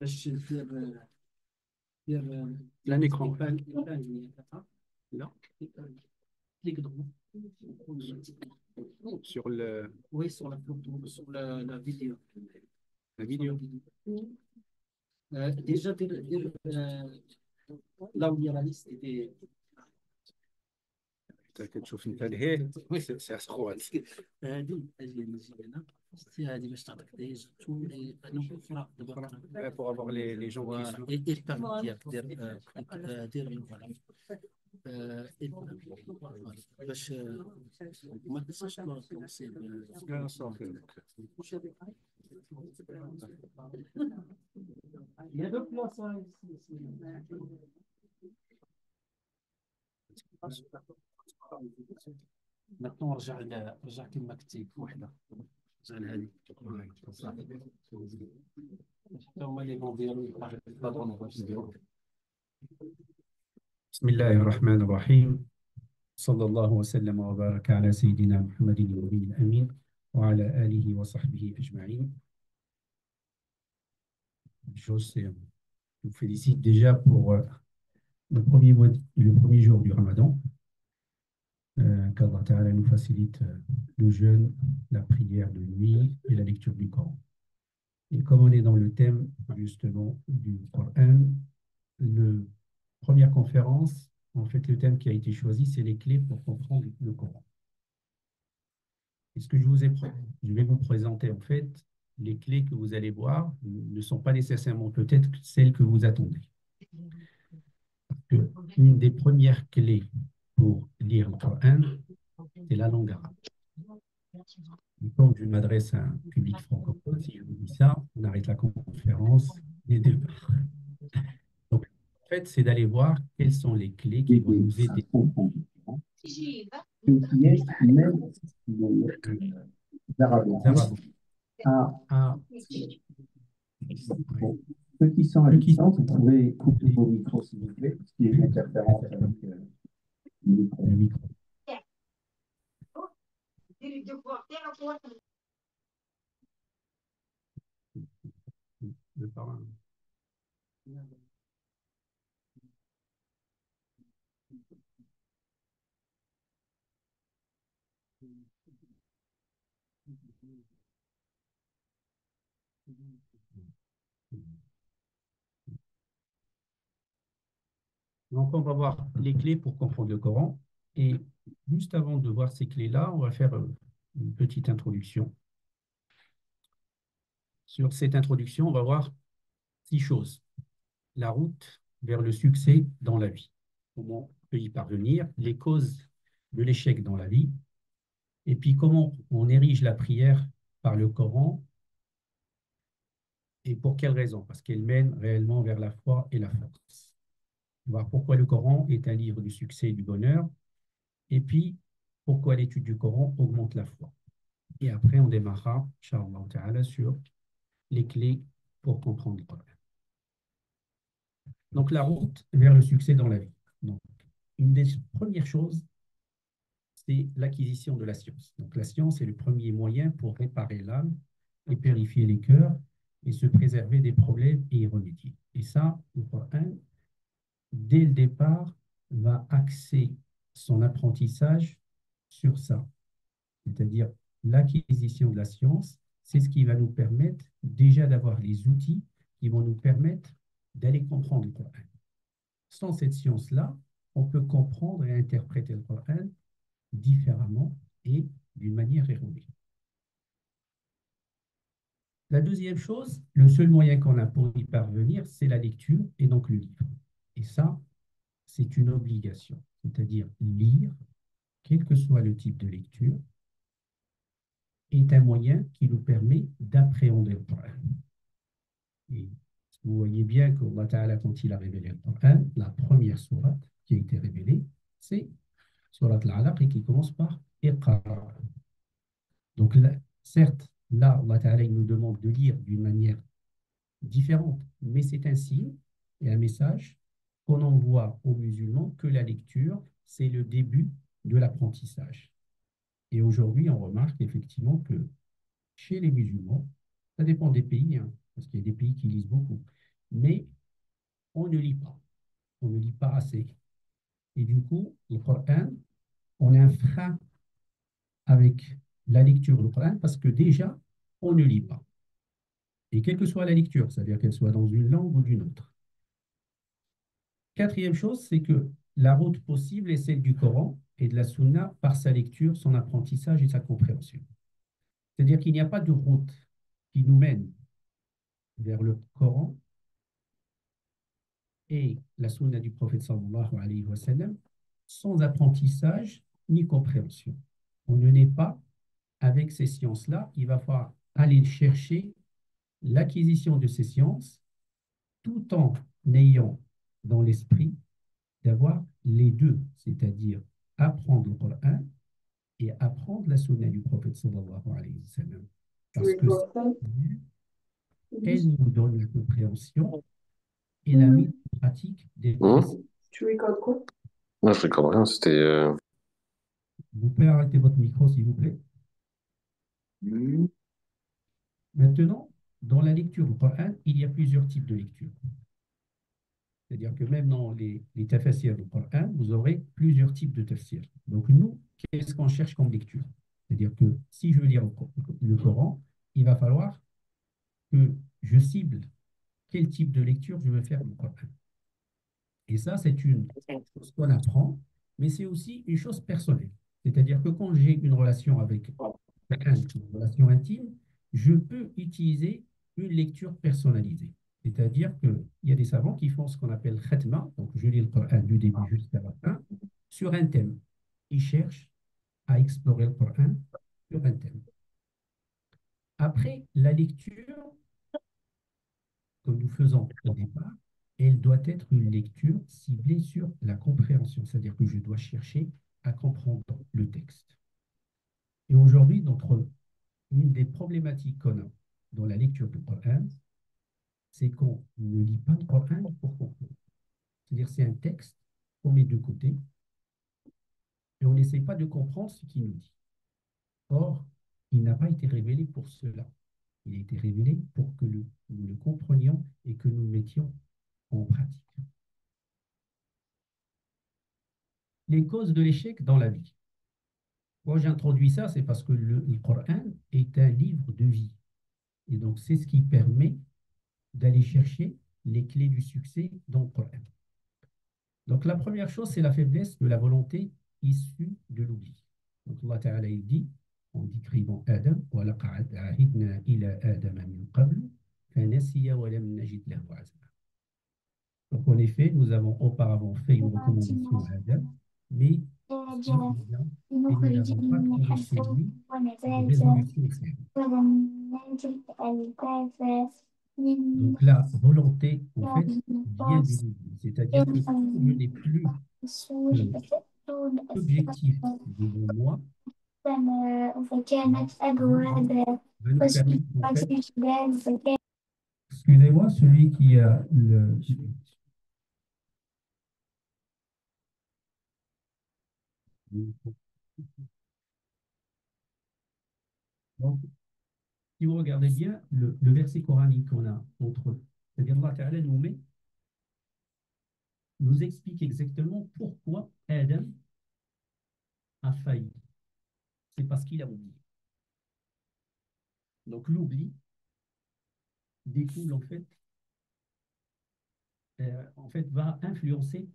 باش دير Plein écran. الإبان Là, كليك droit. sur Oui, sur la photo, sur la vidéo. la Sur la vidéo. vidéo. Déjà, là où il y a la liste des. كتشوف انت الهي سي اسخوات. هذه أجي نجي هنا. هذه باش تعطيك ديجا تولي نوع أخرى دابا. Pour avoir les gens qui Voilà. sont. Et le permis ديالك دير voilà. Voilà. باش ما تنساش كومونسي لا صافي. Il y a deux places ici. maintenant رجع كما كنتي بوحده رجع لهذه صافي حتى هما اللي بون ديالو باش نديرو. بسم الله الرحمن الرحيم. صلى الله وسلم وبارك على سيدنا محمد النبي الأمين وعلى آله وصحبه أجمعين. Je vous félicite déjà pour le premier jour du Ramadan. Qu'Allah Ta'ala nous facilite le jeûne, la prière de nuit et la lecture du Coran. Et comme on est dans le thème justement du Coran, première conférence, en fait le thème qui a été choisi, c'est les clés pour comprendre le Coran. Et ce que je vais vous présenter en fait, les clés que vous allez voir ne sont pas nécessairement peut-être celles que vous attendez. Parce que une des premières clés pour lire le Coran, c'est la langue arabe. Quand je m'adresse à un public francophone, si je vous dis ça, on arrête la conférence dès le départ. Donc, en fait, c'est d'aller voir quelles sont les clés qui vont nous aider à ceux qui sont à distance, vous pouvez couper vos micros s'il vous plaît, parce qu'il y a une interférence avec le micro. le micro. Le parrain. Donc, on va voir les clés pour comprendre le Coran. Et juste avant de voir ces clés-là, on va faire une petite introduction. Sur cette introduction, on va voir 6 choses. La route vers le succès dans la vie. Comment on peut y parvenir, les causes de l'échec dans la vie, et puis comment on érige la prière par le Coran et pour quelles raisons? Parce qu'elle mène réellement vers la foi et la force. On va voir pourquoi le Coran est un livre du succès et du bonheur, et puis pourquoi l'étude du Coran augmente la foi. Et après, on démarrera, Inch'Allah Ta'ala, sur les clés pour comprendre le Coran. Donc, la route vers le succès dans la vie. Donc, une des premières choses, c'est l'acquisition de la science. Donc, la science est le premier moyen pour réparer l'âme et purifier les cœurs et se préserver des problèmes et y remédier. Et ça, le Coran, dès le départ, va axer son apprentissage sur ça. C'est-à-dire l'acquisition de la science, c'est ce qui va nous permettre déjà d'avoir les outils qui vont nous permettre d'aller comprendre le Coran. Sans cette science-là, on peut comprendre et interpréter le Coran différemment et d'une manière erronée. La deuxième chose, le seul moyen qu'on a pour y parvenir, c'est la lecture et donc le livre. Et ça, c'est une obligation, c'est-à-dire lire, quel que soit le type de lecture, est un moyen qui nous permet d'appréhender le Coran. Et vous voyez bien qu'Allah Ta'ala, quand il a révélé le Coran, la première sourate qui a été révélée, c'est sourate Al-Alaq et qui commence par Iqra. Donc, là, certes, là, Allah Ta'ala il nous demande de lire d'une manière différente, mais c'est un signe et un message qu'on envoie aux musulmans que la lecture, c'est le début de l'apprentissage. Et aujourd'hui, on remarque effectivement que chez les musulmans, ça dépend des pays, hein, parce qu'il y a des pays qui lisent beaucoup, mais on ne lit pas. On ne lit pas assez. Et du coup, le Coran, on a un frein avec la lecture du Coran parce que déjà, on ne lit pas. Et quelle que soit la lecture, c'est-à-dire qu'elle soit dans une langue ou d'une autre. Quatrième chose, c'est que la route possible est celle du Coran et de la Sunna par sa lecture, son apprentissage et sa compréhension. C'est-à-dire qu'il n'y a pas de route qui nous mène vers le Coran et la Sunna du prophète sallallahu alayhi wa sallam sans apprentissage ni compréhension. On ne naît pas avec ces sciences-là. Il va falloir aller chercher l'acquisition de ces sciences tout en ayant dans l'esprit d'avoir les deux, c'est-à-dire apprendre le Coran et apprendre la sunna du prophète sallallahu alayhi wa sallam. Parce que elle nous donne la compréhension et la mise en pratique des préceptes. Tu regardes quoi? Non, je regarde rien, c'était. Vous pouvez arrêter votre micro, s'il vous plaît. Maintenant, dans la lecture du Coran, il y a plusieurs types de lecture. C'est-à-dire que même dans les tafsirs du Coran, vous aurez plusieurs types de tafsirs. Donc nous, qu'est-ce qu'on cherche comme lecture? C'est-à-dire que si je veux lire le Coran, il va falloir que je cible quel type de lecture je veux faire du Coran. Et ça, c'est une chose qu'on apprend, mais c'est aussi une chose personnelle. C'est-à-dire que quand j'ai une relation avec quelqu'un, une relation intime, je peux utiliser une lecture personnalisée. C'est-à-dire qu'il y a des savants qui font ce qu'on appelle khatma, donc je lis le Coran du début jusqu'à la fin, sur un thème. Ils cherchent à explorer le Coran sur un thème. Après, la lecture que nous faisons au départ, elle doit être une lecture ciblée sur la compréhension, c'est-à-dire que je dois chercher à comprendre le texte. Et aujourd'hui, une des problématiques qu'on a dans la lecture du Coran, c'est qu'on ne lit pas le Coran pour comprendre. C'est-à-dire c'est un texte qu'on met de côté et on n'essaie pas de comprendre ce qu'il nous dit. Or, il n'a pas été révélé pour cela. Il a été révélé pour que nous le comprenions et que nous le mettions en pratique. Les causes de l'échec dans la vie. Moi, j'introduis ça, c'est parce que le Coran est un livre de vie. Et donc, c'est ce qui permet d'aller chercher les clés du succès dans le Coran. Donc, la première chose, c'est la faiblesse de la volonté issue de l'oubli. Donc, Allah Ta'ala, il dit, en décrivant Adam, وَلَقَدْ عَهِدْنَا إِلَى آدَمَ مِنْ قَبْلُ فَنَسِيَ وَلَمْ نَجِدْ لَهُ عَزْمًا. Donc, en effet, nous avons auparavant fait une recommandation à Adam, mais si nous n'avons pas trouvé chez lui une résolution ferme. Donc la volonté, en fait, vient du début. C'est-à-dire que si je n'ai plus d'objectif devant moi, va nous permettre, en fait, excusez-moi, celui qui a le... Donc, si vous regardez bien le verset coranique qu'on a entre eux, c'est-à-dire Allah Ta'ala nous explique exactement pourquoi Adam a failli. C'est parce qu'il a oublié. Donc l'oubli découle en fait, va influencer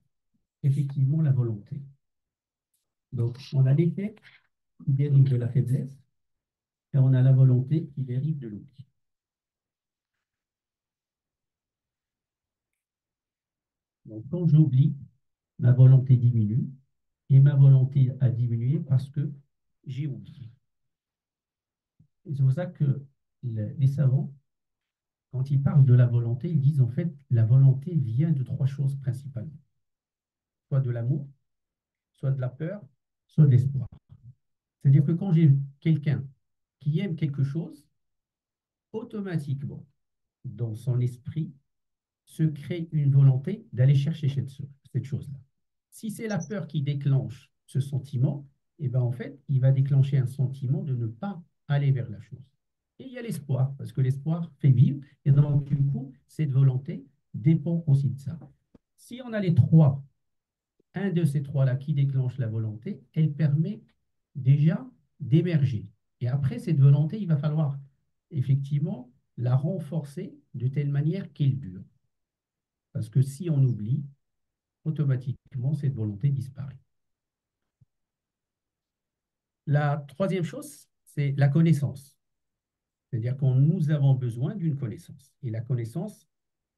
effectivement la volonté. Donc on a l'effet qui dérive de la faiblesse et on a la volonté qui dérive de l'oubli. Donc quand j'oublie, ma volonté diminue et ma volonté a diminué parce que j'ai oublié. Et c'est pour ça que les savants, quand ils parlent de la volonté, ils disent en fait la volonté vient de trois choses principalement. Soit de l'amour, soit de la peur, soit de l'espoir. C'est-à-dire que quand j'ai quelqu'un qui aime quelque chose, automatiquement, dans son esprit, se crée une volonté d'aller chercher cette chose-là. Si c'est la peur qui déclenche ce sentiment, eh ben en fait, il va déclencher un sentiment de ne pas aller vers la chose. Et il y a l'espoir, parce que l'espoir fait vivre, et donc du coup, cette volonté dépend aussi de ça. Si on a les trois, un de ces trois-là qui déclenche la volonté, elle permet déjà d'émerger. Et après, cette volonté, il va falloir effectivement la renforcer de telle manière qu'elle dure. Parce que si on oublie, automatiquement, cette volonté disparaît. La troisième chose, c'est la connaissance. C'est-à-dire que nous avons besoin d'une connaissance. Et la connaissance,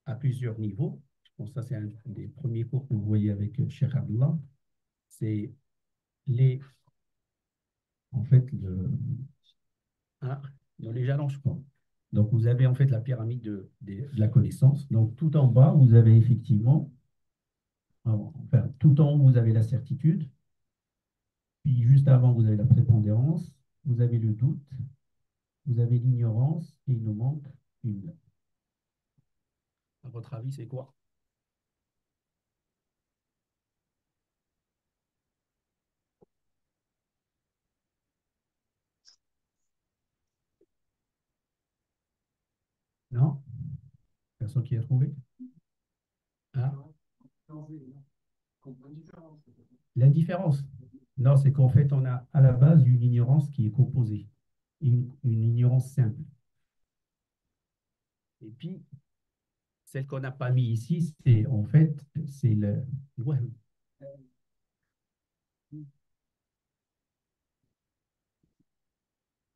à plusieurs niveaux, je pense que ça c'est un des premiers cours que vous voyez avec Cheikh Abdullah, c'est les, en fait, dans les jalons, je crois. Donc, vous avez en fait la pyramide de la connaissance. Donc, tout en bas, vous avez effectivement, enfin, tout en haut, vous avez la certitude. Puis, juste avant, vous avez la prépondérance. Vous avez le doute. Vous avez l'ignorance. Et il nous manque une. À votre avis, c'est quoi? Non? Personne qui a trouvé? Ah, l'indifférence. Non, c'est qu'en fait, on a à la base une ignorance qui est composée, une ignorance simple. Et puis, celle qu'on n'a pas mis ici, c'est en fait, c'est le wahm.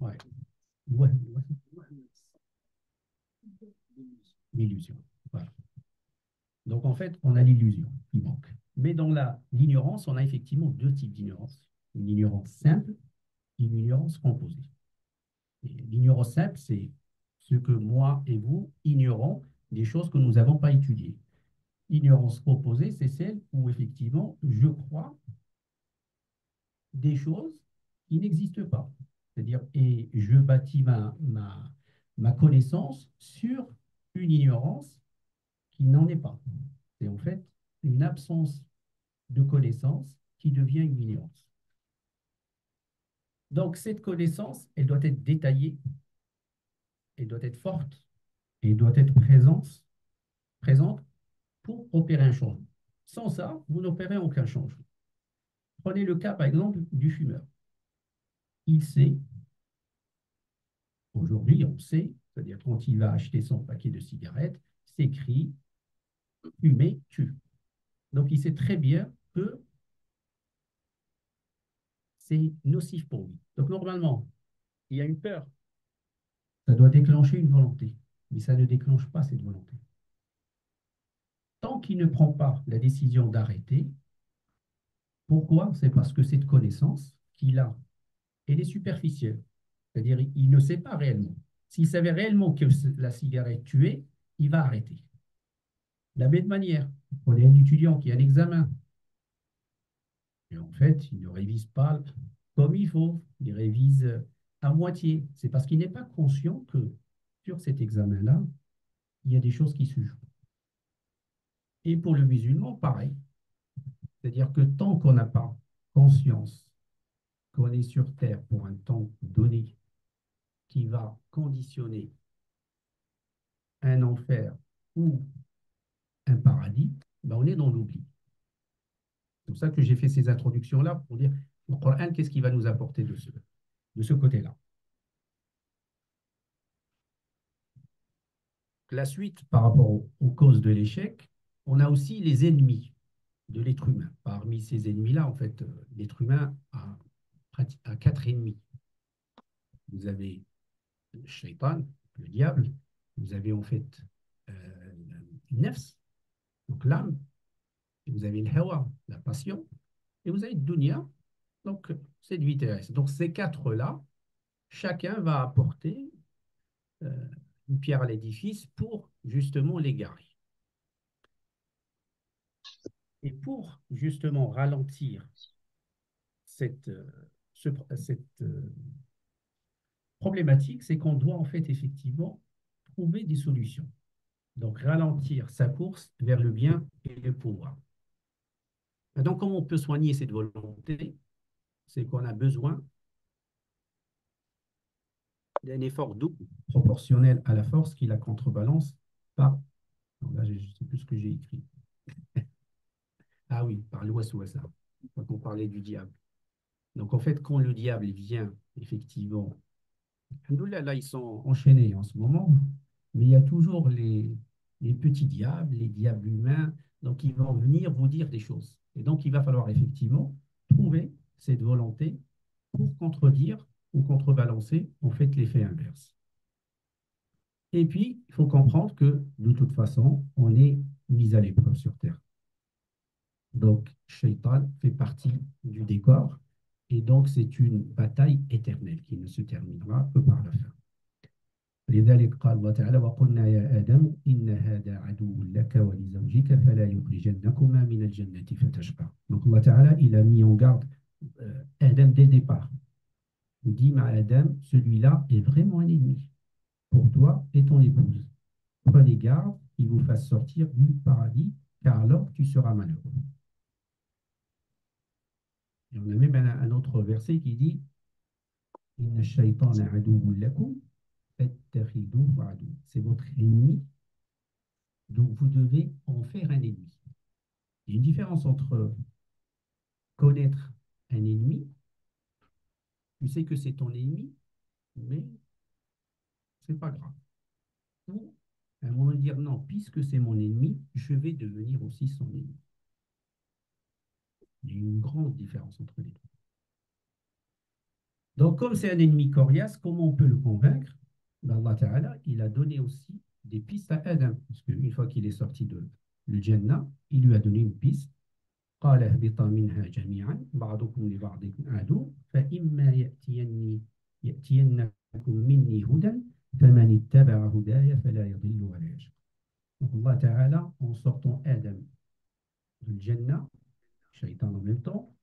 Ouais. Wahm, l'illusion. Voilà. Donc, en fait, on a l'illusion qui manque. Mais dans l'ignorance, on a effectivement deux types d'ignorance. Une ignorance simple et une ignorance composée. L'ignorance simple, c'est ce que moi et vous ignorons des choses que nous n'avons pas étudiées. Ignorance composée, c'est celle où effectivement je crois des choses qui n'existent pas. C'est-à-dire, et je bâtis ma connaissance sur une ignorance qui n'en est pas. C'est en fait une absence de connaissance qui devient une ignorance. Donc, cette connaissance, elle doit être détaillée, elle doit être forte, et elle doit être présente pour opérer un changement. Sans ça, vous n'opérez aucun changement. Prenez le cas, par exemple, du fumeur. Il sait, aujourd'hui, on sait, c'est-à-dire quand il va acheter son paquet de cigarettes, c'est écrit « fumer tue ». Donc, il sait très bien que c'est nocif pour lui. Donc, normalement, il y a une peur. Ça doit déclencher une volonté, mais ça ne déclenche pas cette volonté. Tant qu'il ne prend pas la décision d'arrêter, pourquoi? C'est parce que cette connaissance qu'il a, elle est superficielle. C'est-à-dire, il ne sait pas réellement. S'il savait réellement que la cigarette tuait, il va arrêter. De la même manière, prenez un étudiant qui a un examen. Et en fait, il ne révise pas comme il faut. Il révise à moitié. C'est parce qu'il n'est pas conscient que sur cet examen-là, il y a des choses qui se jouent. Et pour le musulman, pareil. C'est-à-dire que tant qu'on n'a pas conscience qu'on est sur Terre pour un temps donné qui va conditionner un enfer ou un paradis, ben on est dans l'oubli. C'est pour ça que j'ai fait ces introductions-là pour dire le Coran, qu'est-ce qu'il va nous apporter de ce côté-là. La suite, par rapport aux causes de l'échec, on a aussi les ennemis de l'être humain. Parmi ces ennemis-là, en fait, l'être humain a quatre ennemis. Vous avez le shaitan, le diable, vous avez en fait le nefs, donc l'âme, et vous avez le hawa, la passion, et vous avez le dunya, donc cette vie terrestre. Donc ces quatre-là, chacun va apporter une pierre à l'édifice pour justement l'égarer. Et pour justement ralentir cette problématique, c'est qu'on doit en fait effectivement trouver des solutions. Donc ralentir sa course vers le bien et le pouvoir. Donc comment on peut soigner cette volonté? C'est qu'on a besoin d'un effort double proportionnel à la force qui la contrebalance par Alors là, je ne sais plus ce que j'ai écrit. Ah oui, par l'ouest-ouest, quand on parlait du diable. Donc en fait, quand le diable vient, effectivement, alhamdoulilah, là, ils sont enchaînés en ce moment, mais il y a toujours les petits diables, les diables humains, donc ils vont venir vous dire des choses. Et donc il va falloir effectivement trouver cette volonté pour contredire ou contrebalancer en fait l'effet inverse. Et puis, il faut comprendre que de toute façon, on est mis à l'épreuve sur Terre. Donc, Shaitan fait partie du décor et donc c'est une bataille éternelle qui ne se terminera que par la fin. لذلك قال الله تعالى وقلنا يا آدم إن هذا عدو لك ولزوجك فلا يخرجنكما من الجنة فتشقى. Donc Allah Ta'ala, il a mis en garde Adam dès le départ. Il dit à Adam, celui-là est vraiment un ennemi pour toi et ton épouse. Prenez garde qu'il vous fasse sortir du paradis, car alors tu seras malheureux. Et on a même un autre verset qui dit Inna shaytana aduwwun lakum fattakhidhuhu aduwwan. C'est votre ennemi, donc vous devez en faire un ennemi. Il y a une différence entre connaître un ennemi, tu sais que c'est ton ennemi, mais c'est pas grave. Ou à un moment dire non, puisque c'est mon ennemi, je vais devenir aussi son ennemi. Il y a une grande différence entre les deux. Donc, comme c'est un ennemi coriace, comment on peut le convaincre? Allah Ta'ala, il a donné aussi des pistes à Adam. Parce qu'une fois qu'il est sorti de le Jannah, il lui a donné une piste. قال اهبطا منها جميعا بعضكم لبعض عدو فإما يأتينكم مني هدى فمن اتبع هداي فلا يضل ولا يشقى. Donc Allah Ta'ala, en sortant Adam de Jannah, Shaitan en même temps,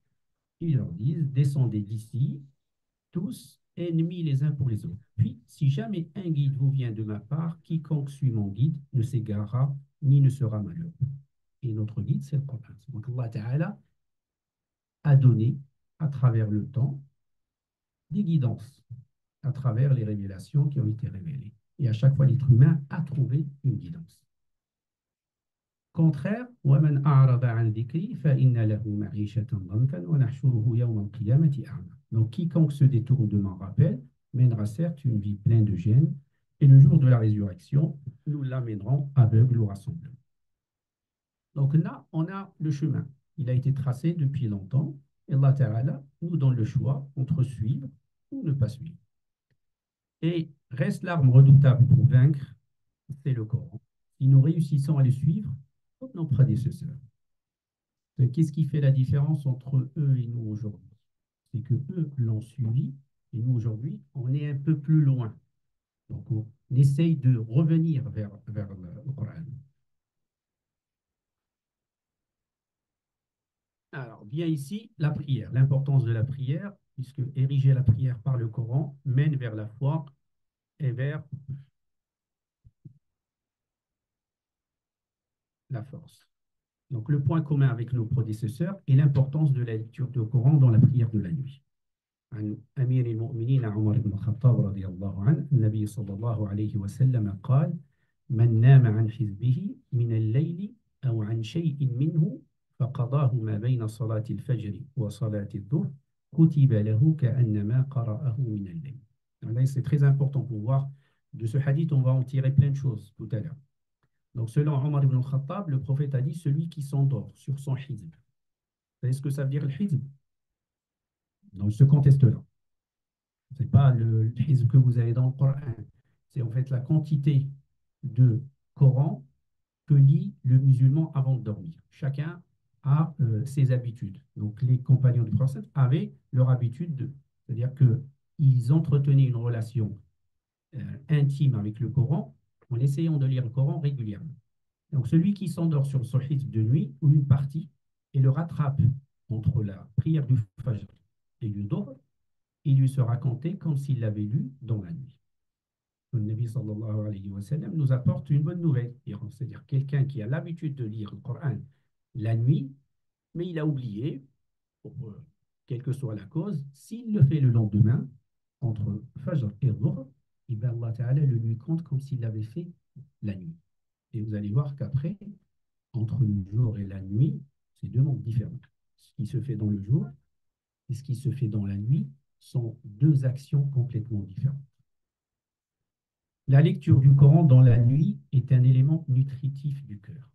ils leur disent descendez d'ici, tous ennemis les uns pour les autres. Puis, si jamais un guide vous vient de ma part, quiconque suit mon guide ne s'égarera ni ne sera malheureux. Et notre guide, c'est le Coran. Donc Allah Ta'ala a donné, à travers le temps, des guidances, à travers les révélations qui ont été révélées. Et à chaque fois, l'être humain a trouvé une guidance. Contraire, وَمَنْ أَعْرَضَ عَنْ ذِكْرِي فَإِنَّ لَهُ مَعِيشَةً ضَنْكًا وَنَحْشُرُهُ يَوْمَ الْقِيَامَةِ أَعْمَى. Donc, quiconque se détourne de mon rappel mènera certes une vie pleine de gêne, et le jour de la résurrection, nous l'amènerons aveugle au rassemblement. Donc là, on a le chemin. Il a été tracé depuis longtemps, et Allah Ta'ala nous donne le choix entre suivre ou ne pas suivre. Et reste l'arme redoutable pour vaincre, c'est le Coran. Si nous réussissons à le suivre, comme nos prédécesseurs. Qu'est-ce qui fait la différence entre eux et nous aujourd'hui? C'est que eux l'ont suivi et nous aujourd'hui, on est un peu plus loin. Donc on essaye de revenir vers le Coran. Alors, bien ici, la prière, l'importance de la prière, puisque ériger la prière par le Coran mène vers la foi et vers la force. Donc, le point commun avec nos prédécesseurs est l'importance de la lecture du Coran dans la prière de la nuit. عن أمير المؤمنين عمر بن الخطاب رضي الله عنه النبي صلى الله عليه وسلم قال من نام عن حزبه من الليل أو عن شيء منه فقضاه ما بين صلاة الفجر وصلاة الظهر كتب له كأنما قرأه من الليل. Là, c'est très important pour voir de ce hadith, on va en tirer plein de choses tout à l'heure. Donc, selon Omar ibn al-Khattab, le prophète a dit celui qui s'endort sur son hizb. Vous savez ce que ça veut dire le hizb? Dans ce contexte-là. Ce n'est pas le hizb que vous avez dans le Coran. C'est en fait la quantité de Coran que lit le musulman avant de dormir. Chacun a ses habitudes. Donc, les compagnons du prophète avaient leur habitude, c'est-à-dire qu'ils entretenaient une relation intime avec le Coran en essayant de lire le Coran régulièrement. Donc, celui qui s'endort sur son hizb de nuit ou une partie et le rattrape entre la prière du Fajr et du Dhuhr, il lui sera compté comme s'il l'avait lu dans la nuit. Le Nabi sallallahu alayhi wa sallam nous apporte une bonne nouvelle, c'est-à-dire quelqu'un qui a l'habitude de lire le Coran la nuit, mais il a oublié, pour quelle que soit la cause, s'il le fait le lendemain, entre Fajr et Dhuhr, et bien Allah Ta'ala le lui compte comme s'il l'avait fait la nuit. Et vous allez voir qu'après, entre le jour et la nuit, c'est deux mondes différents. Ce qui se fait dans le jour et ce qui se fait dans la nuit sont deux actions complètement différentes. La lecture du Coran dans la nuit est un élément nutritif du cœur.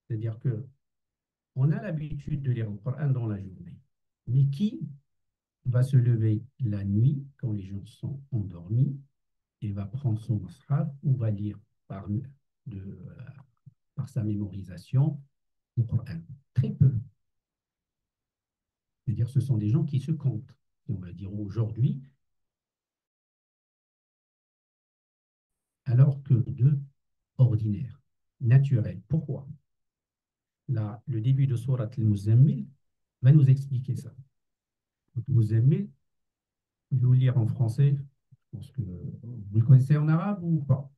C'est-à-dire que on a l'habitude de lire le Coran dans la journée. Mais qui va se lever la nuit quand les gens sont endormis et va prendre son mushaf ou va lire par sa mémorisation le Coran? Très peu. C'est-à-dire ce sont des gens qui se comptent. Et on va dire aujourd'hui, alors que de ordinaire, naturel. Pourquoi? Là, le début de Surat al-Muzammil va nous expliquer ça. Muzammil, je vais vous le lire en français. Je pense que vous le connaissez en arabe ou pas?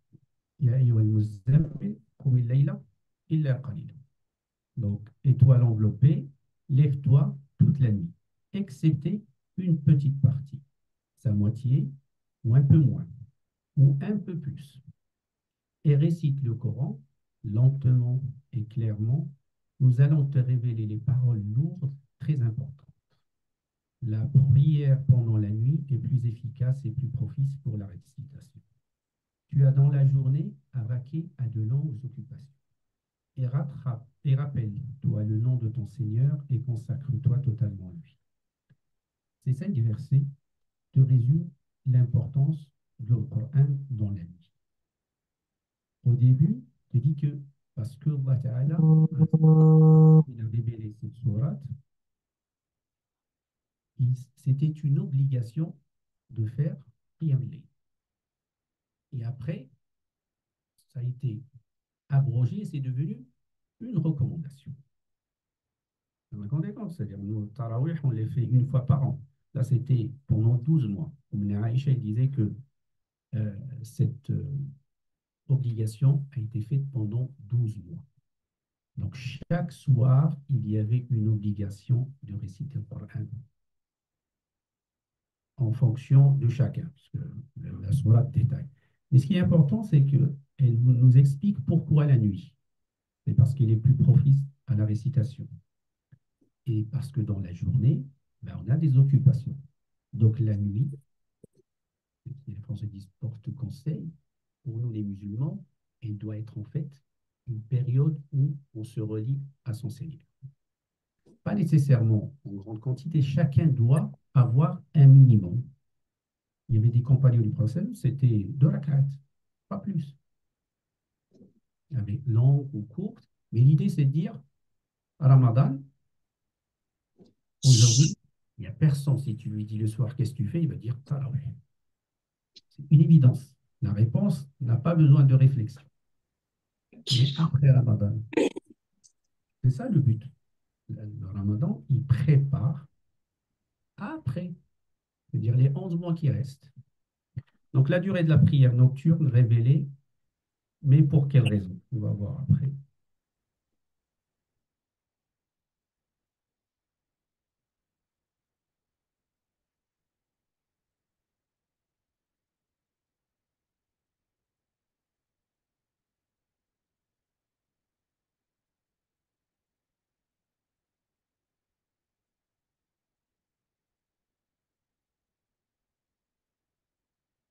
Ya ayyuha al-Muzammil, qum al-layla illa qalila. Donc, étoile enveloppée, lève-toi toute la nuit, excepté une petite partie, sa moitié, ou un peu moins, ou un peu plus. Et récite le Coran lentement et clairement. Nous allons te révéler les paroles lourdes très importantes. La prière pendant la nuit est plus efficace et plus propice pour la récitation. Tu as dans la journée à vaquer à de longues occupations. Et rappelle-toi le nom de ton Seigneur et consacre-toi totalement à lui. Ces 5 versets te résument l'importance du Coran dans la nuit. Au début, je dis que parce que Allah Ta'ala il a révélé cette sourate, c'était une obligation de faire Qiyam al-Layl. Et après, ça a été abrogé et c'est devenu une recommandation. Vous vous rendez compte? C'est-à-dire, nous, Tarawih, on les fait une fois par an. Là, c'était pendant 12 mois. Aïcha disait que cette obligation a été faite pendant 12 mois. Donc, chaque soir, il y avait une obligation de réciter le Coran en fonction de chacun, parce que la sourate détaille. Mais ce qui est important, c'est qu'elle nous explique pourquoi la nuit. C'est parce qu'il est plus propice à la récitation. Et parce que dans la journée, ben, on a des occupations. Donc la nuit, les Français disent porte-conseil, pour nous les musulmans, elle doit être en fait une période où on se relie à son Seigneur. Pas nécessairement en grande quantité, chacun doit avoir un minimum. Il y avait des compagnons du prophète, c'était 2 rak'at, pas plus. Il y avait longue ou courte, mais l'idée c'est de dire, à Ramadan, aujourd'hui, il n'y a personne, si tu lui dis le soir, qu'est-ce que tu fais, il va dire, Tarawih. C'est une évidence. La réponse n'a pas besoin de réflexion. Mais après Ramadan, c'est ça le but. Le Ramadan, il prépare après, c'est-à-dire les 11 mois qui restent. Donc la durée de la prière nocturne révélée, mais pour quelle raison? On va voir après.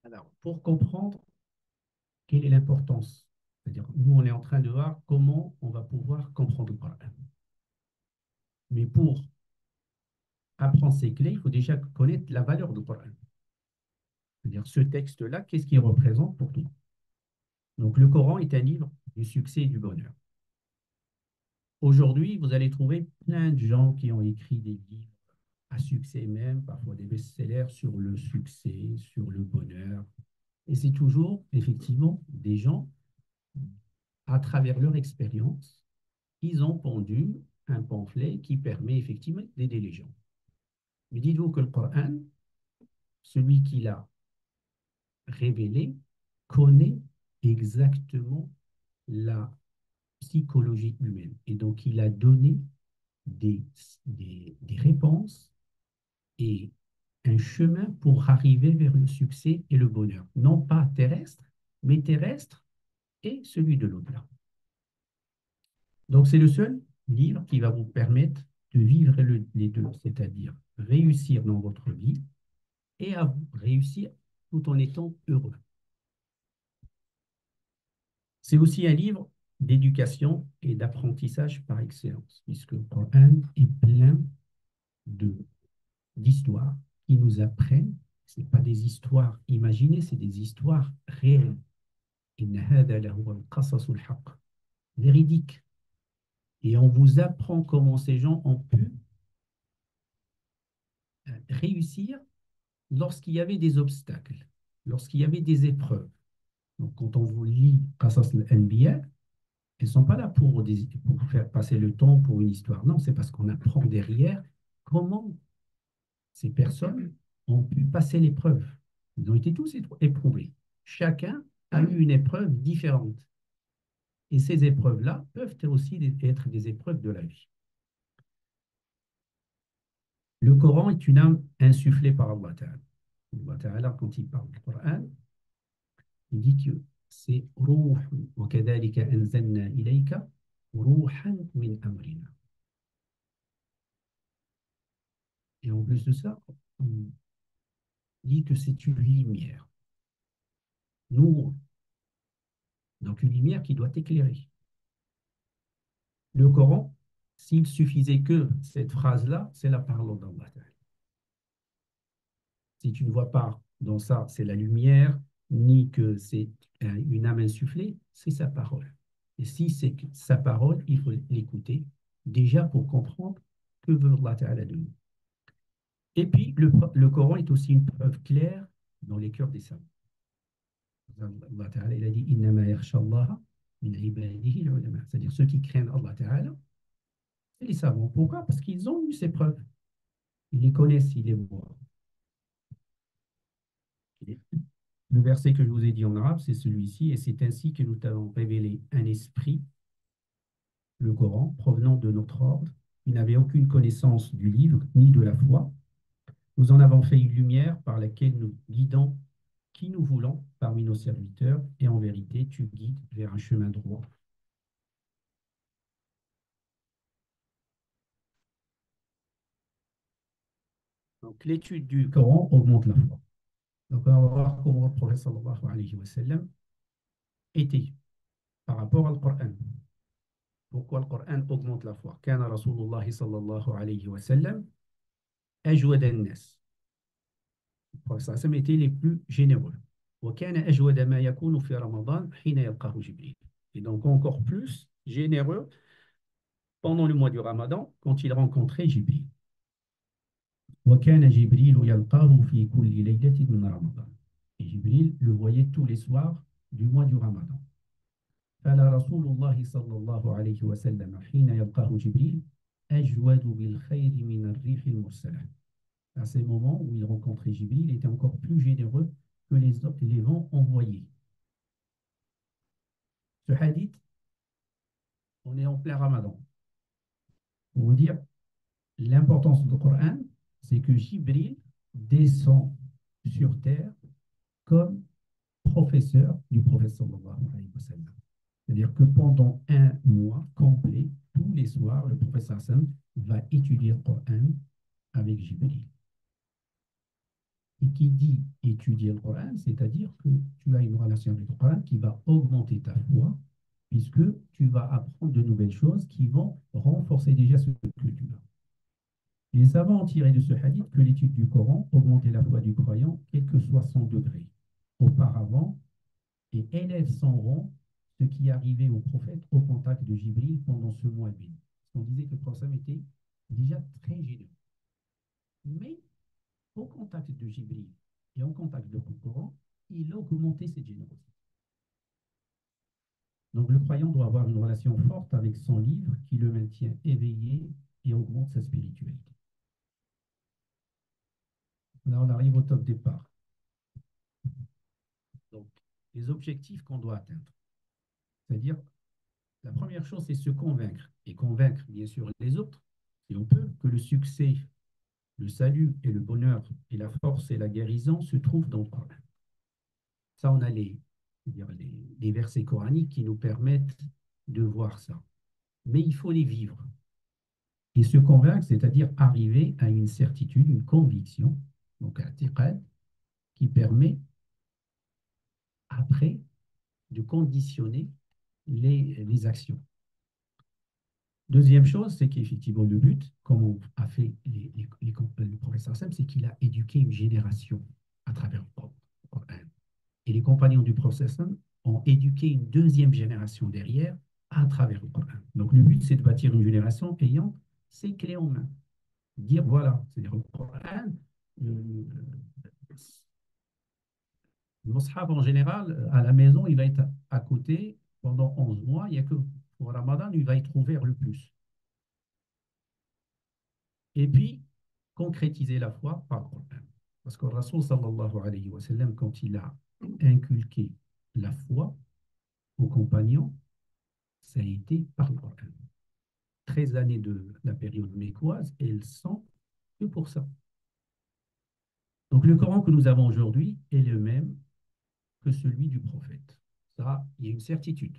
Alors, pour comprendre quelle est l'importance, c'est-à-dire nous, on est en train de voir comment on va pouvoir comprendre le Coran. Mais pour apprendre ces clés, il faut déjà connaître la valeur du Coran. C'est-à-dire ce texte-là, qu'est-ce qu'il représente pour nous? Donc le Coran est un livre du succès et du bonheur. Aujourd'hui, vous allez trouver plein de gens qui ont écrit des livres à succès même, parfois des best-sellers sur le succès, sur le bonheur. Et c'est toujours, effectivement, des gens, à travers leur expérience, ils ont pondu un pamphlet qui permet effectivement d'aider les gens. Mais dites-vous que le Coran, celui qui l'a révélé, connaît exactement la psychologie humaine. Et donc, il a donné des réponses et un chemin pour arriver vers le succès et le bonheur. Non pas terrestre, mais terrestre et celui de l'au-delà. Donc, c'est le seul livre qui va vous permettre de vivre les deux, c'est-à-dire réussir dans votre vie et à réussir tout en étant heureux. C'est aussi un livre d'éducation et d'apprentissage par excellence, puisque le Coran est plein d'histoires qui nous apprennent. Ce n'est pas des histoires imaginées, c'est des histoires réelles. Véridiques. Et on vous apprend comment ces gens ont pu réussir lorsqu'il y avait des obstacles, lorsqu'il y avait des épreuves. Donc, quand on vous lit Qasas al-Anbiya, elles ne sont pas là pour faire passer le temps pour une histoire. Non, c'est parce qu'on apprend derrière comment ces personnes ont pu passer l'épreuve. Ils ont été tous éprouvés. Chacun a eu une épreuve différente. Et ces épreuves-là peuvent aussi être des épreuves de la vie. Le Coran est une âme insufflée par Allah Ta'ala. Allah Ta'ala, quand il parle du Coran, il dit que c'est « Ruh wa kadhalika anzalna ilayka ruhan min amrina ». Et en plus de ça, on dit que c'est une lumière. Nous, donc une lumière qui doit éclairer. Le Coran, s'il suffisait que cette phrase-là, c'est la parole d'Allah. Si tu ne vois pas dans ça, c'est la lumière, ni que c'est une âme insufflée, c'est sa parole. Et si c'est sa parole, il faut l'écouter, déjà pour comprendre que veut Allah Ta'ala de nous. Et puis, le Coran est aussi une preuve claire dans les cœurs des savants. Allah Ta'ala, il a dit « Innama yakhsha Allaha min ibadihi al-ulama », c'est-à-dire ceux qui craignent Allah Ta'ala, c'est les savants. Pourquoi? Parce qu'ils ont eu ces preuves. Ils les connaissent, ils les voient. Le verset que je vous ai dit en arabe, c'est celui-ci, et c'est ainsi que nous t'avons révélé un esprit, le Coran, provenant de notre ordre, qui n'avait aucune connaissance du livre, ni de la foi. Nous en avons fait une lumière par laquelle nous guidons qui nous voulons parmi nos serviteurs, et en vérité, tu guides vers un chemin droit. Donc, l'étude du Coran augmente la foi. Donc, on va voir comment le prophète sallallahu alayhi wa sallam était par rapport au Coran. Pourquoi le Coran augmente la foi? كان رسول الله صلى الله عليه وسلم أجود الناس. Le prophète sallallahu alayhi wa sallam était les plus généreux. وكان أجود ما يكون في رمضان حين يلقاه جبريل. Et donc encore plus généreux pendant le mois du Ramadan quand il rencontrait Jibril. وكان جبريل يلقاه في كل ليلة من رمضان. Et Jibril le voyait tous les soirs du mois du Ramadan. فلا رسول الله صلى الله عليه وسلم حين يلقاه جبريل أجود بالخير من الريح المرسلة. À ces moments où il rencontrait Jibril, il était encore plus généreux que les vents envoyés. Ce hadith, on est en plein Ramadan. Pour vous dire l'importance du Coran, c'est que Jibril descend sur terre comme professeur du prophète sallallahu alayhi wa sallam. C'est-à-dire que pendant un mois complet, tous les soirs, le professeur Hassan va étudier le Coran avec Jibril. Et qui dit étudier le Coran, c'est-à-dire que tu as une relation avec le Coran qui va augmenter ta foi, puisque tu vas apprendre de nouvelles choses qui vont renforcer déjà ce que tu as. Les savants ont tiré de ce hadith que l'étude du Coran augmentait la foi du croyant, quel que soit son degré, auparavant, et élève son rang ce qui arrivait au prophète au contact de Jibril pendant ce mois béni. On disait que le prophète était déjà très généreux. Mais au contact de Jibril et au contact de Coran, il a augmenté cette générosité. Donc le croyant doit avoir une relation forte avec son livre qui le maintient éveillé et augmente sa spiritualité. Là, on arrive au top départ. Donc, les objectifs qu'on doit atteindre. C'est-à-dire, la première chose, c'est se convaincre. Et convaincre, bien sûr, les autres, si on peut, que le succès, le salut et le bonheur et la force et la guérison se trouvent dans le Coran. Ça, on a les des versets coraniques qui nous permettent de voir ça. Mais il faut les vivre et se convaincre, c'est-à-dire arriver à une certitude, une conviction, donc un tiqad, qui permet après de conditionner les actions. Deuxième chose, c'est qu'effectivement, le but, comme on a fait le professeur Sam, c'est qu'il a éduqué une génération à travers le Coran. Et les compagnons du professeur ont éduqué une deuxième génération derrière à travers le Coran. Donc, le but, c'est de bâtir une génération ayant ces clés en main. Dire, voilà, c'est-à-dire le Coran, le Mus'haf en général, à la maison, il va être à côté pendant 11 mois. Il n'y a que pour Ramadan, il va être ouvert le plus. Et puis, concrétiser la foi par le Coran. Parce que le Rasoul sallallahu alayhi wa sallam, quand il a inculqué la foi aux compagnons, ça a été par le Coran. 13 années de la période mécoise, et elles sont que pour ça. Donc le Coran que nous avons aujourd'hui est le même que celui du prophète. Ça, il y a une certitude.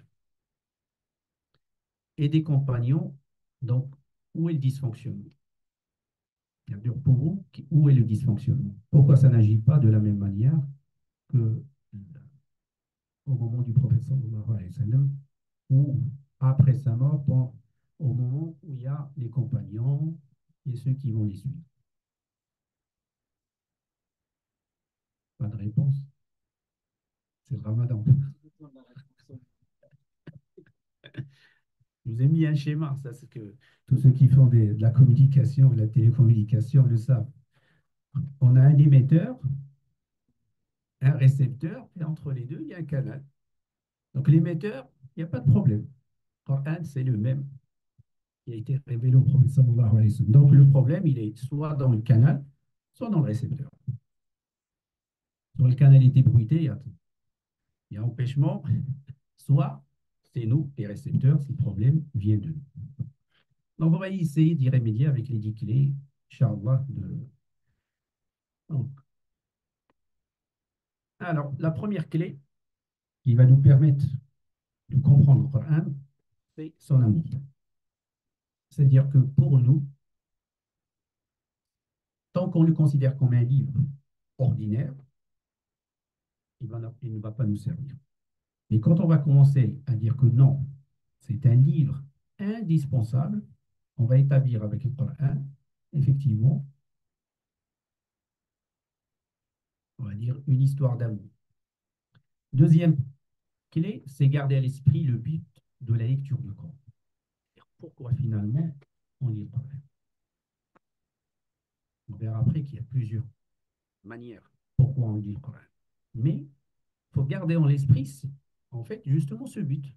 Et des compagnons, donc, où est le dysfonctionnement? Pour vous, où est le dysfonctionnement? Pourquoi ça n'agit pas de la même manière que au moment du prophète sallallahu alayhi wa sallam, ou après sa mort, au moment où il y a les compagnons et ceux qui vont les suivre? Pas de réponse. C'est le ramadan. Je vous ai mis un schéma, ça c'est que tous ceux qui font de la communication, de la télécommunication le savent. On a un émetteur, un récepteur, et entre les deux, il y a un canal. Donc l'émetteur, il n'y a pas de problème. Le Coran, c'est le même qui a été révélé au prophète sallallahu alayhi wa sallam. Donc le problème, il est soit dans le canal, soit dans le récepteur. Sur le canal est bruité, il y a empêchement, soit c'est nous, les récepteurs, si le problème vient de nous. Donc, on va essayer d'y remédier avec les 10 clés, Inch'Allah. Alors, la première clé qui va nous permettre de comprendre le Coran, c'est son amour. C'est-à-dire que pour nous, tant qu'on le considère comme un livre ordinaire, il ne va pas nous servir. Mais quand on va commencer à dire que non, c'est un livre indispensable, on va établir avec le Coran, effectivement, on va dire une histoire d'amour. Deuxième clé, c'est garder à l'esprit le but de la lecture du Coran. Pourquoi finalement on lit le Coran? On verra après qu'il y a plusieurs manières pourquoi on lit le Coran. Mais il faut garder en l'esprit, en fait, justement ce but,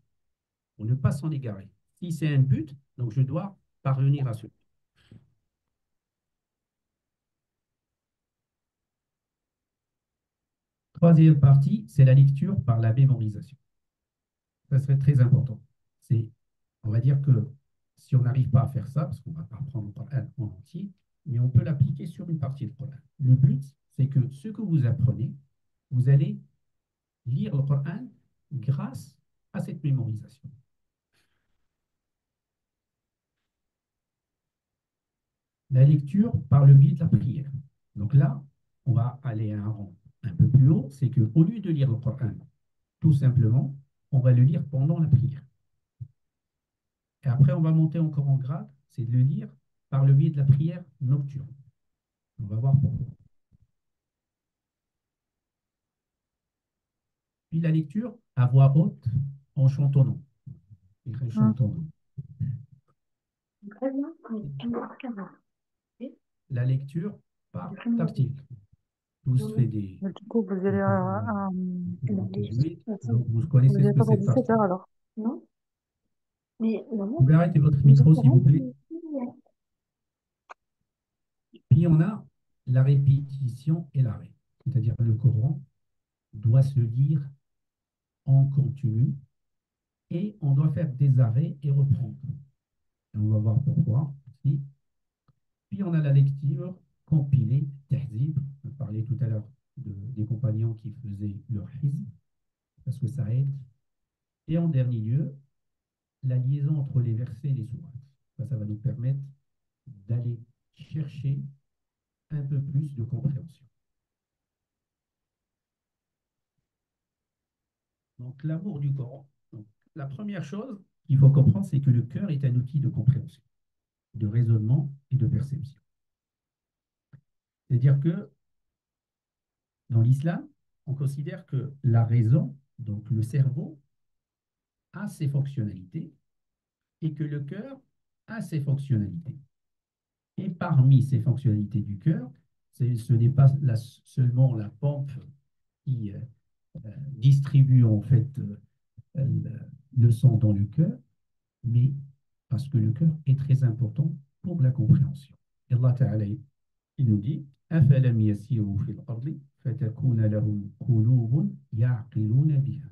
pour ne pas s'en égarer. Si c'est un but, donc je dois parvenir à ce but. Troisième partie, c'est la lecture par la mémorisation. Ça serait très important. On va dire que si on n'arrive pas à faire ça, parce qu'on ne va pas prendre le Coran en entier, mais on peut l'appliquer sur une partie du Coran. Le but, c'est que ce que vous apprenez, vous allez lire le Coran grâce à cette mémorisation. La lecture par le biais de la prière. Donc là, on va aller à un rang un peu plus haut, c'est qu'au lieu de lire le Coran, tout simplement, on va le lire pendant la prière. Et après, on va monter encore en grade, c'est de le lire par le biais de la prière nocturne. On va voir pourquoi. Puis la lecture à voix haute en chantonnant. La lecture par tactile. Tous fait des. Du coup, vous allez donc vous connaissez ce que c'est 17 heures alors, non? Mais vous pouvez arrêter votre micro, s'il vous plaît. Puis on a la répétition et l'arrêt. C'est-à-dire que le Coran doit se lire en continu et on doit faire des arrêts et reprendre. Et on va voir pourquoi ici. Puis on a la lecture compilée, tahzib. On parlait tout à l'heure des compagnons qui faisaient leur hizb, parce que ça aide Et en dernier lieu, la liaison entre les versets et les sourates. Ça va nous permettre d'aller chercher un peu plus de compréhension. Donc, l'amour du Coran. Donc, la première chose qu'il faut comprendre, c'est que le cœur est un outil de compréhension, de raisonnement et de perception. C'est-à-dire que dans l'islam, on considère que la raison, donc le cerveau, a ses fonctionnalités et que le cœur a ses fonctionnalités. Et parmi ces fonctionnalités du cœur, ce n'est pas seulement la pompe qui distribue en fait le sang dans le cœur, mais parce que le cœur est très important pour la compréhension. Et Allah Ta'ala, il nous dit أَفَلَمْ يَسِيرُوا فِي الْأَرْضِ فَتَكُونَ لَهُمْ قُلُوبٌ يَعْقِلُونَ بِهَا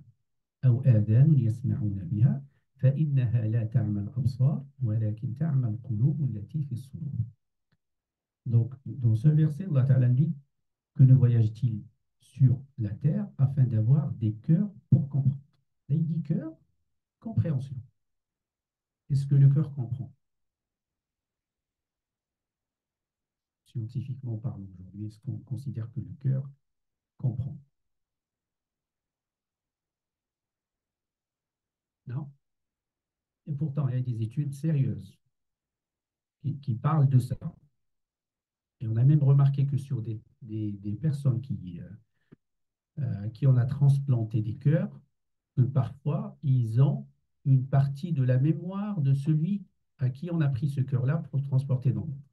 أَوْ آذَانٌ يَسْمَعُونَ بِهَا فَإِنَّهَا لَا تَعْمَى الْأَبْصَارُ وَلَكِنْ تَعْمَى الْقُلُوبُ الَّتِي فِي الصُّدُورِ. Donc, dans ce verset, Allah Ta'ala dit que ne voyage-t-il sur la terre afin d'avoir des cœurs pour comprendre. Là, il dit cœur, compréhension. Est-ce que le cœur comprend? Scientifiquement parlant aujourd'hui, est-ce qu'on considère que le cœur comprend? Non. Et pourtant, il y a des études sérieuses qui parlent de ça. Et on a même remarqué que sur des personnes qui on a transplanté des cœurs, que parfois, ils ont une partie de la mémoire de celui à qui on a pris ce cœur-là pour le transporter dans l'autre.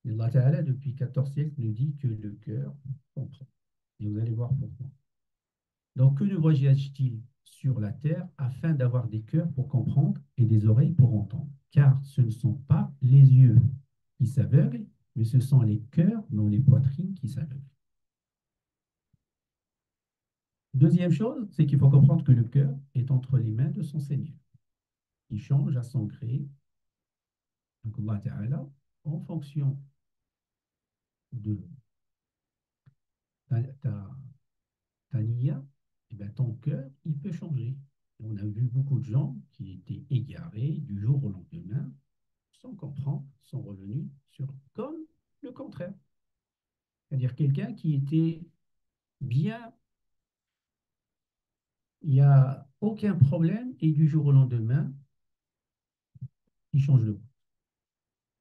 Et Allah Ta'ala, depuis 14 siècles, nous dit que le cœur comprend. Et vous allez voir pourquoi. Donc, que ne voyage-t-il sur la terre afin d'avoir des cœurs pour comprendre et des oreilles pour entendre? Car ce ne sont pas les yeux qui s'aveuglent, mais ce sont les cœurs dans les poitrines qui s'aveuglent. Deuxième chose, c'est qu'il faut comprendre que le cœur est entre les mains de son Seigneur. Il change à son gré. Donc, Allah Ta'ala, en fonction de ta niya, eh bien, ton cœur, il peut changer. Et on a vu beaucoup de gens qui étaient égarés du jour au lendemain, sans comprendre, sont revenus sur comme le contraire. C'est-à-dire quelqu'un qui était bien, il n'y a aucun problème, et du jour au lendemain, il change de voie.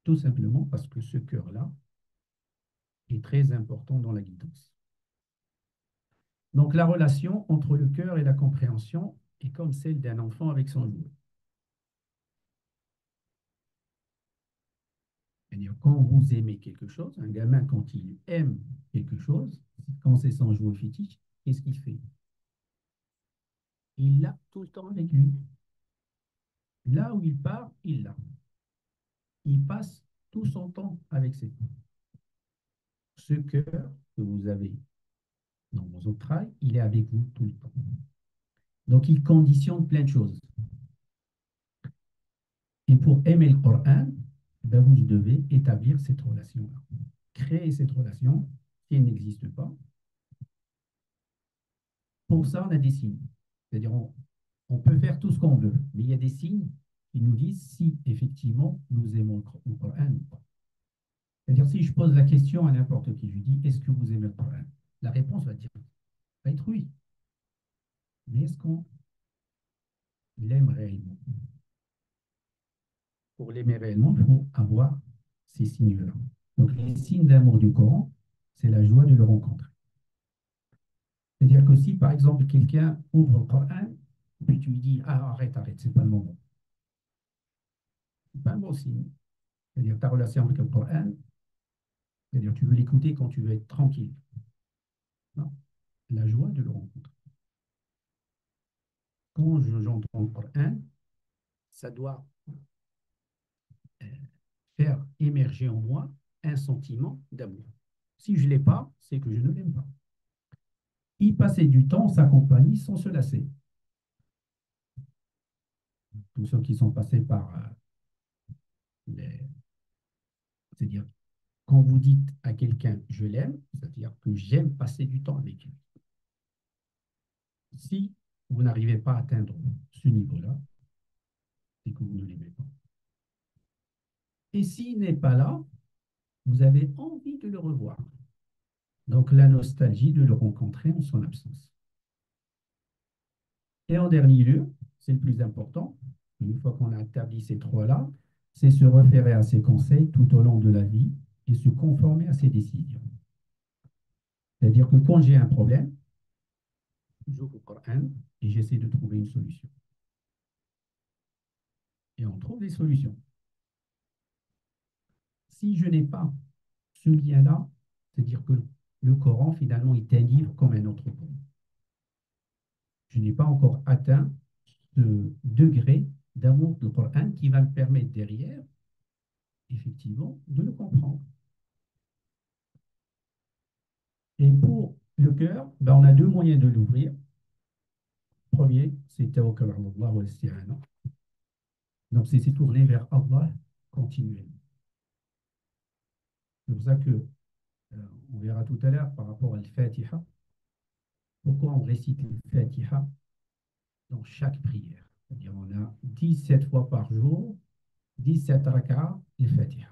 Tout simplement parce que ce cœur-là est très important dans la guidance. Donc la relation entre le cœur et la compréhension est comme celle d'un enfant avec son jouet. C'est-à-dire quand vous aimez quelque chose, un gamin quand il aime quelque chose, quand c'est son jouet fétiche, qu'est-ce qu'il fait? Il l'a tout le temps avec lui. Là où il part, il l'a. Il passe tout son temps avec ses parents. Ce cœur que vous avez dans vos entrailles, il est avec vous tout le temps. Donc, il conditionne plein de choses. Et pour aimer le Coran, ben vous devez établir cette relation-là. Créer cette relation qui n'existe pas. Pour ça, on a des signes. C'est-à-dire, on peut faire tout ce qu'on veut, mais il y a des signes qui nous disent si effectivement nous aimons le Coran ou pas. C'est-à-dire, si je pose la question à n'importe qui, je lui dis est-ce que vous aimez le Coran? La réponse va être oui. Mais est-ce qu'on l'aime réellement? Pour l'aimer réellement, il faut avoir ces signes-là. Donc, les signes d'amour du Coran, c'est la joie de le rencontrer. C'est-à-dire que si, par exemple, quelqu'un ouvre le Coran, puis tu lui dis ah, arrête, c'est pas le moment. C'est pas un bon signe. C'est-à-dire ta relation avec le Coran, c'est-à-dire tu veux l'écouter quand tu veux être tranquille. Non, la joie de le rencontrer. Quand j'entends le Coran, ça doit faire émerger en moi un sentiment d'amour. Si je ne l'ai pas, c'est que je ne l'aime pas. Y passer du temps en sa compagnie sans se lasser. Tous ceux qui sont passés par c'est-à-dire, quand vous dites à quelqu'un je l'aime, c'est-à-dire que j'aime passer du temps avec lui. Si vous n'arrivez pas à atteindre ce niveau-là, c'est que vous ne l'aimez pas. Et s'il n'est pas là, vous avez envie de le revoir. Donc la nostalgie de le rencontrer en son absence. Et en dernier lieu, c'est le plus important, une fois qu'on a établi ces trois-là, c'est se référer à ses conseils tout au long de la vie et se conformer à ses décisions. C'est-à-dire que quand j'ai un problème, j'ouvre le Coran et j'essaie de trouver une solution. Et on trouve des solutions. Si je n'ai pas ce lien-là, c'est-à-dire que le Coran, finalement, est un livre comme un autre Coran. Je n'ai pas encore atteint ce degré d'amour du Coran qui va me permettre derrière, effectivement, de le comprendre. Et pour le cœur, ben, on a deux moyens de l'ouvrir. Premier, c'est tawakkal ala Allah wa isti'ana. Donc, c'est se tourner vers Allah continuellement. C'est pour ça que, on verra tout à l'heure par rapport à l'Fatiha, pourquoi on récite l'Fatiha dans chaque prière. C'est-à-dire, on a 17 fois par jour, 17 rak'a, l'Fatiha.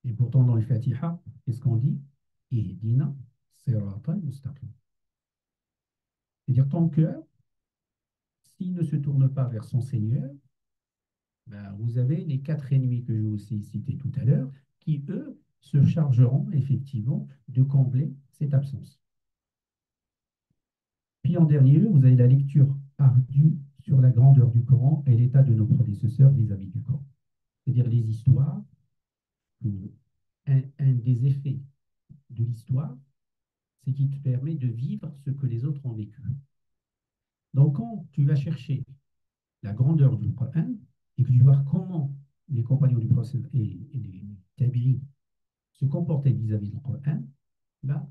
Et pourtant, dans l'Fatiha, qu'est-ce qu'on dit? Ihdina siratal mustaqim. C'est-à-dire, ton cœur, s'il ne se tourne pas vers son Seigneur, ben, vous avez les quatre ennemis que je vous ai cités tout à l'heure, qui, eux, se chargeront effectivement de combler cette absence. Puis en dernier lieu, vous avez la lecture ardue sur la grandeur du Coran et l'état de nos prédécesseurs vis-à-vis du Coran. C'est-à-dire les histoires, un des effets de l'histoire, c'est qu'il te permet de vivre ce que les autres ont vécu. Donc quand tu vas chercher la grandeur du Coran et que tu vois comment les compagnons du prophète et les tabi'in se comportaient vis-à-vis du Coran, ben,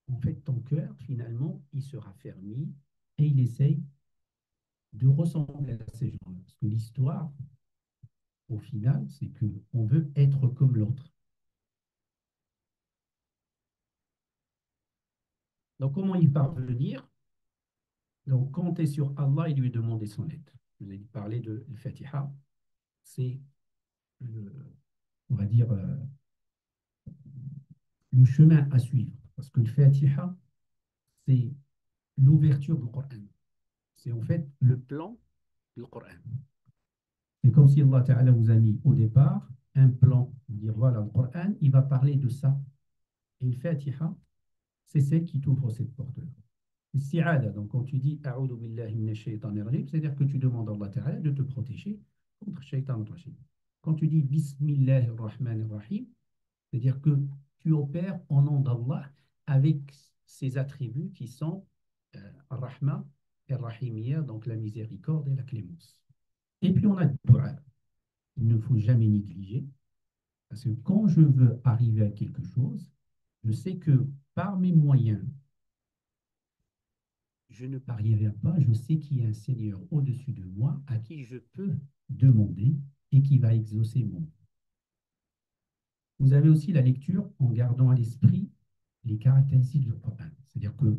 en fait, ton cœur, finalement, il se raffermit et il essaye de ressembler à ces gens-là. Parce que l'histoire, au final, c'est qu'on veut être comme l'autre. Donc, comment y parvenir? Donc, compter sur Allah et lui demander son aide. Je vous ai parlé de l'Fatiha. C'est, on va dire, le chemin à suivre. Parce que le Fatiha, c'est l'ouverture du Coran. C'est en fait le plan du Coran. C'est comme si Allah Ta'ala vous a mis au départ un plan. Dire voilà, le Coran, il va parler de ça. Et le Fatiha, c'est celle qui t'ouvre cette porte-là. Isti'ada, donc quand tu dis A'udhu billahi minash shaytanir rajim, c'est-à-dire que tu demandes à Allah Ta'ala de te protéger contre le shaytan rajim. Quand tu dis Bismillahir Rahmanir Rahim, c'est-à-dire que tu opères au nom d'Allah avec ses attributs qui sont Ar-Rahma et Rahimiyya, donc la miséricorde et la clémence. Et puis on a le dua. Il ne faut jamais négliger, parce que quand je veux arriver à quelque chose, je sais que par mes moyens, je ne parviendrai pas, je sais qu'il y a un Seigneur au-dessus de moi à qui je peux demander et qui va exaucer mon. Vous avez aussi la lecture en gardant à l'esprit les caractéristiques du Coran. C'est-à-dire que,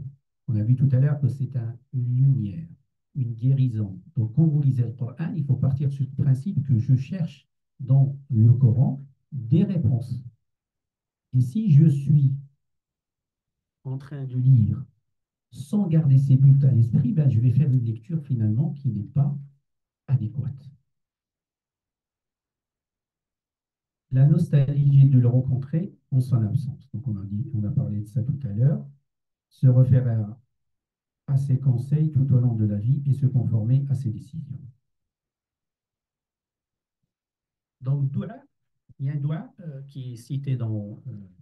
on a vu tout à l'heure que c'est une lumière, une guérison. Donc, quand vous lisez le Coran, il faut partir sur le principe que je cherche dans le Coran des réponses. Et si je suis en train de lire sans garder ces buts à l'esprit, ben, je vais faire une lecture finalement qui n'est pas adéquate. La nostalgie de le rencontrer en son absence. Donc on a parlé de ça tout à l'heure. Se référer à ses conseils tout au long de la vie et se conformer à ses décisions. Donc, dua, il y a un dua qui est cité dans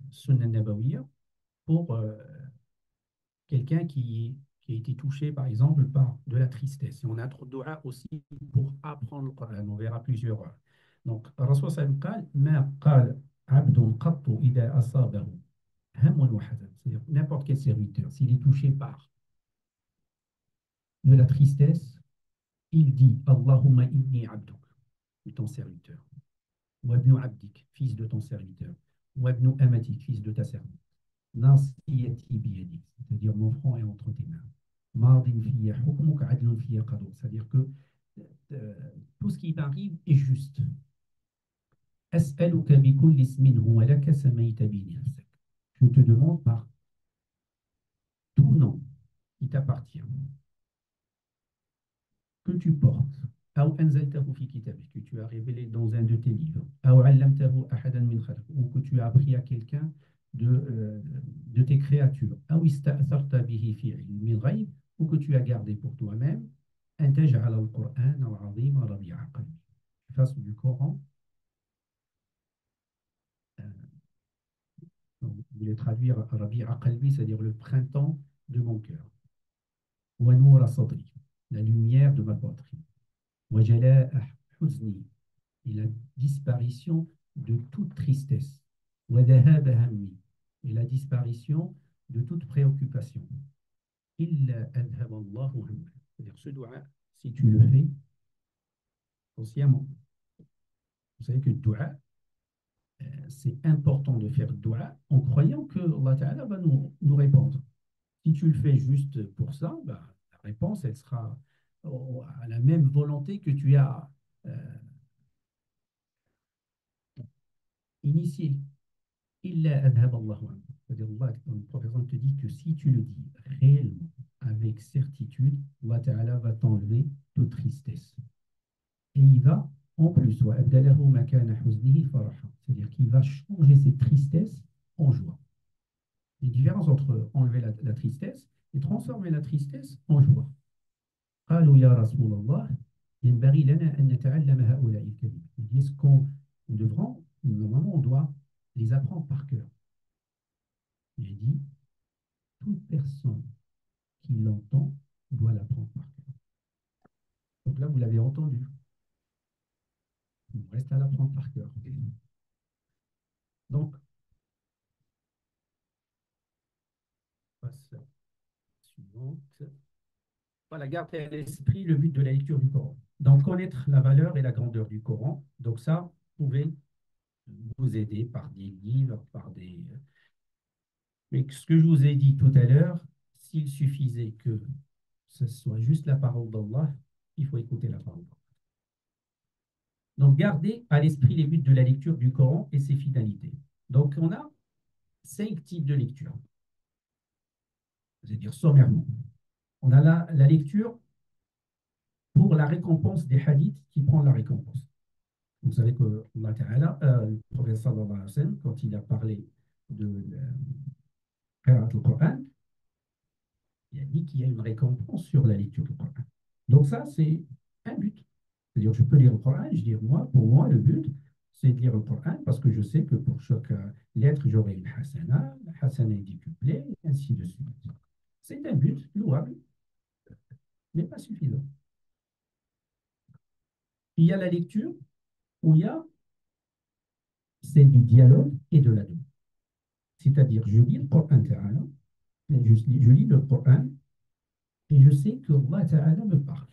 Sunan Nabawiyya pour quelqu'un qui a été touché, par exemple, par de la tristesse. Et on a un dua aussi pour apprendre le Coran. On verra plusieurs. Donc, Rasul sallallahu alayhi wa sallam ma qala abdun qattu idha asabahu hammun wa hazan. C'est-à-dire n'importe quel serviteur, s'il est touché par de la tristesse, il dit Allahumma inni abduk, ton serviteur. Wabnu abdik, fils de ton serviteur. Wabnu amatik, fils de ta servante. Nasiyati biyadik, c'est-à-dire mon front est entre tes mains. ماض في حكمك عدل في قضاء. C'est-à-dire que tout ce qui t'arrive est juste. أسألك بكل اسم هو لك سميت به نفسك. Je te demande par tout nom qui t'appartient, que tu portes, أو أنزلته في كتابك, que tu as révélé dans un de tes livres, أو علمته أحدا من خلقك, ou que tu as appris à quelqu'un de tes créatures, أو استأثرت به في علم الغيب, ou que tu as gardé pour toi-même, أن تجعل القرآن العظيم ربيع قلبي. Face du Coran, vous voulez traduire Rabi'a Qalbi, c'est-à-dire le printemps de mon cœur. Wa noura sadri, la lumière de ma poitrine. Wa jala'a huzni, et la disparition de toute tristesse. Wa dhahaba hammi, et la disparition de toute préoccupation. Illa adhaba Allahu hamma, c'est-à-dire ce dua, si tu le fais consciemment. Vous savez que le dua, c'est important de faire dua en croyant que Allah Ta'ala va nous répondre. Si tu le fais juste pour ça, bah, la réponse, elle sera à la même volonté que tu as initié. Illa adhab Allahu anhu. C'est-à-dire, Allah, le prophète te dit que si tu le dis réellement, avec certitude, Allah Ta'ala va t'enlever toute tristesse. Et il va, en plus, c'est-à-dire qu'il va changer cette tristesse en joie. Il y a une différence entre enlever la tristesse et transformer la tristesse en joie. قالوا يا رسول الله ينبغي لنا أن نتعلم هؤلاء الكلمات. Ils disent qu'on devra, normalement, on doit les apprendre par cœur. J'ai dit, toute personne qui l'entend doit l'apprendre par cœur. Donc là, vous l'avez entendu. Il reste à l'apprendre par cœur. Donc, passe suivante. Voilà, gardez à l'esprit le but de la lecture du Coran. Donc, connaître la valeur et la grandeur du Coran. Donc, ça, vous pouvez vous aider par des livres, par des... Mais ce que je vous ai dit tout à l'heure, s'il suffisait que ce soit juste la parole d'Allah, il faut écouter la parole d'Allah. Donc, gardez à l'esprit les buts de la lecture du Coran et ses finalités. Donc, on a 5 types de lecture. C'est-à-dire sommairement. On a la lecture pour la récompense des hadiths qui prend la récompense. Vous savez que Allah Ta'ala, le prophète sallallahu alayhi wa sallam, quand il a parlé de Qira'at al-Qur'an, il a dit qu'il y a une récompense sur la lecture du Coran. Donc ça, c'est un but. C'est-à-dire, je peux lire le Coran, je dis, pour moi, le but, c'est de lire le Coran parce que je sais que pour chaque lettre, j'aurai une hasana, la hasana est décuplée, et ainsi de suite. C'est un but louable, mais pas suffisant. Il y a la lecture où il y a c'est du dialogue et de la demande. C'est-à-dire, je lis le Coran Ta'ala, je lis le Coran et je sais que Allah Ta'ala me parle.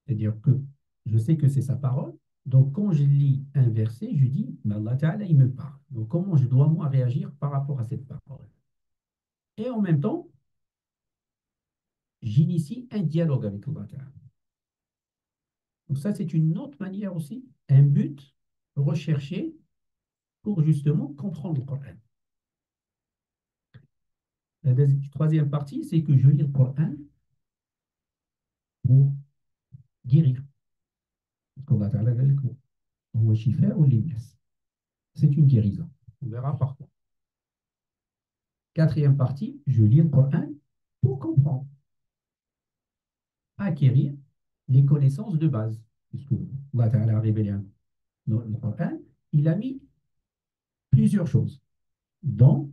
C'est-à-dire que je sais que c'est sa parole. Donc, quand je lis un verset, je dis, mais Allah Ta'ala, il me parle. Donc, comment je dois, moi, réagir par rapport à cette parole? Et en même temps, j'initie un dialogue avec Allah Ta'ala. Donc, ça, c'est une autre manière aussi, un but recherché pour justement comprendre le Coran. La troisième partie, c'est que je lis le Coran pour guérir. C'est une guérison. On verra par quoi. Quatrième partie, je lis le Coran pour comprendre, acquérir les connaissances de base. Puisque Allah Ta'ala a révélé dans le Coran, il a mis plusieurs choses, dont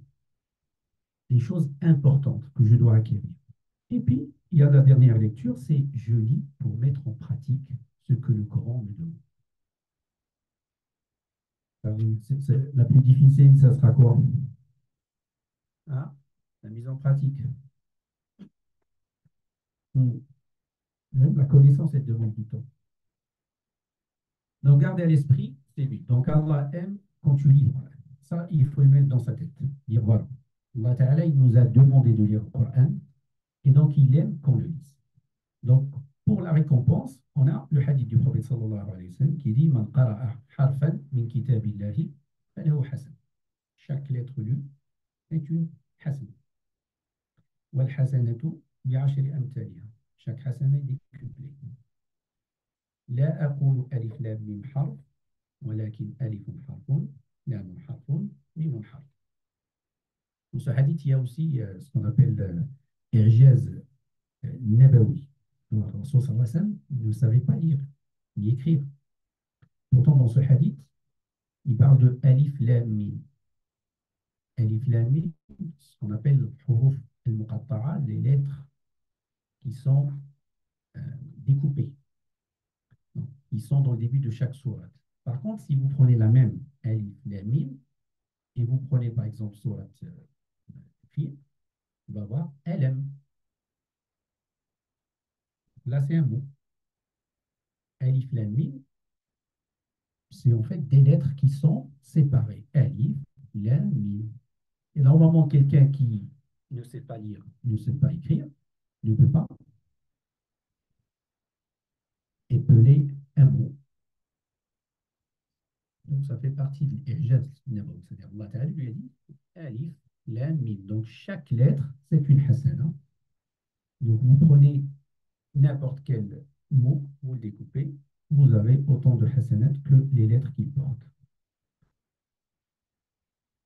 des choses importantes que je dois acquérir. Et puis, il y a la dernière lecture, c'est je lis pour mettre en pratique ce que le Coran me demande. La plus difficile, ça sera quoi? Ah, la mise en pratique. La connaissance, elle demande du temps. Donc, gardez à l'esprit ces buts. Donc, Allah aime quand tu lis. Ça, il faut le mettre dans sa tête. Dire voilà, Allah Ta'ala, il nous a demandé de lire le Coran et donc il aime qu'on le lise. Donc, pour la récompense, on a le hadith du prophète sallallahu alayhi wa sallam qui dit Man qara'a harfan min kitabillahi falahu hasan. Chaque lettre lue est une hasana. Wal hasanatu bi'ashri amthaliha. Chaque hasana est décuplée. La aqulu alif lam mim harf, walakin alifun harfun, lamun harfun, mimun harf. Dans ce hadith, il y a aussi ce qu'on appelle irjaz nabawi. Le Rasul sallallahu alayhi wa sallam ne savait pas lire ni écrire. Pourtant, dans ce hadith, il parle de alif lam mim. Alif lam mim, ce qu'on appelle huruf al-muqatta'a, les lettres qui sont découpées. Donc, ils sont dans le début de chaque sourate. Par contre, si vous prenez la même alif lam mim et vous prenez par exemple sourate Fil, on va voir alam. Là, c'est un mot. Alif lam mim, c'est en fait des lettres qui sont séparées. Alif, lam, mim. Et normalement, quelqu'un qui ne sait pas lire, ne sait pas écrire, ne peut pas épeler un mot. Donc, ça fait partie de l'ijaz. C'est-à-dire, Allah Ta'ala lui a dit Alif, lam, mim. Donc, chaque lettre, c'est une hasana. Donc, vous prenez n'importe quel mot, vous le découpez, vous avez autant de hasanat que les lettres qu'il porte.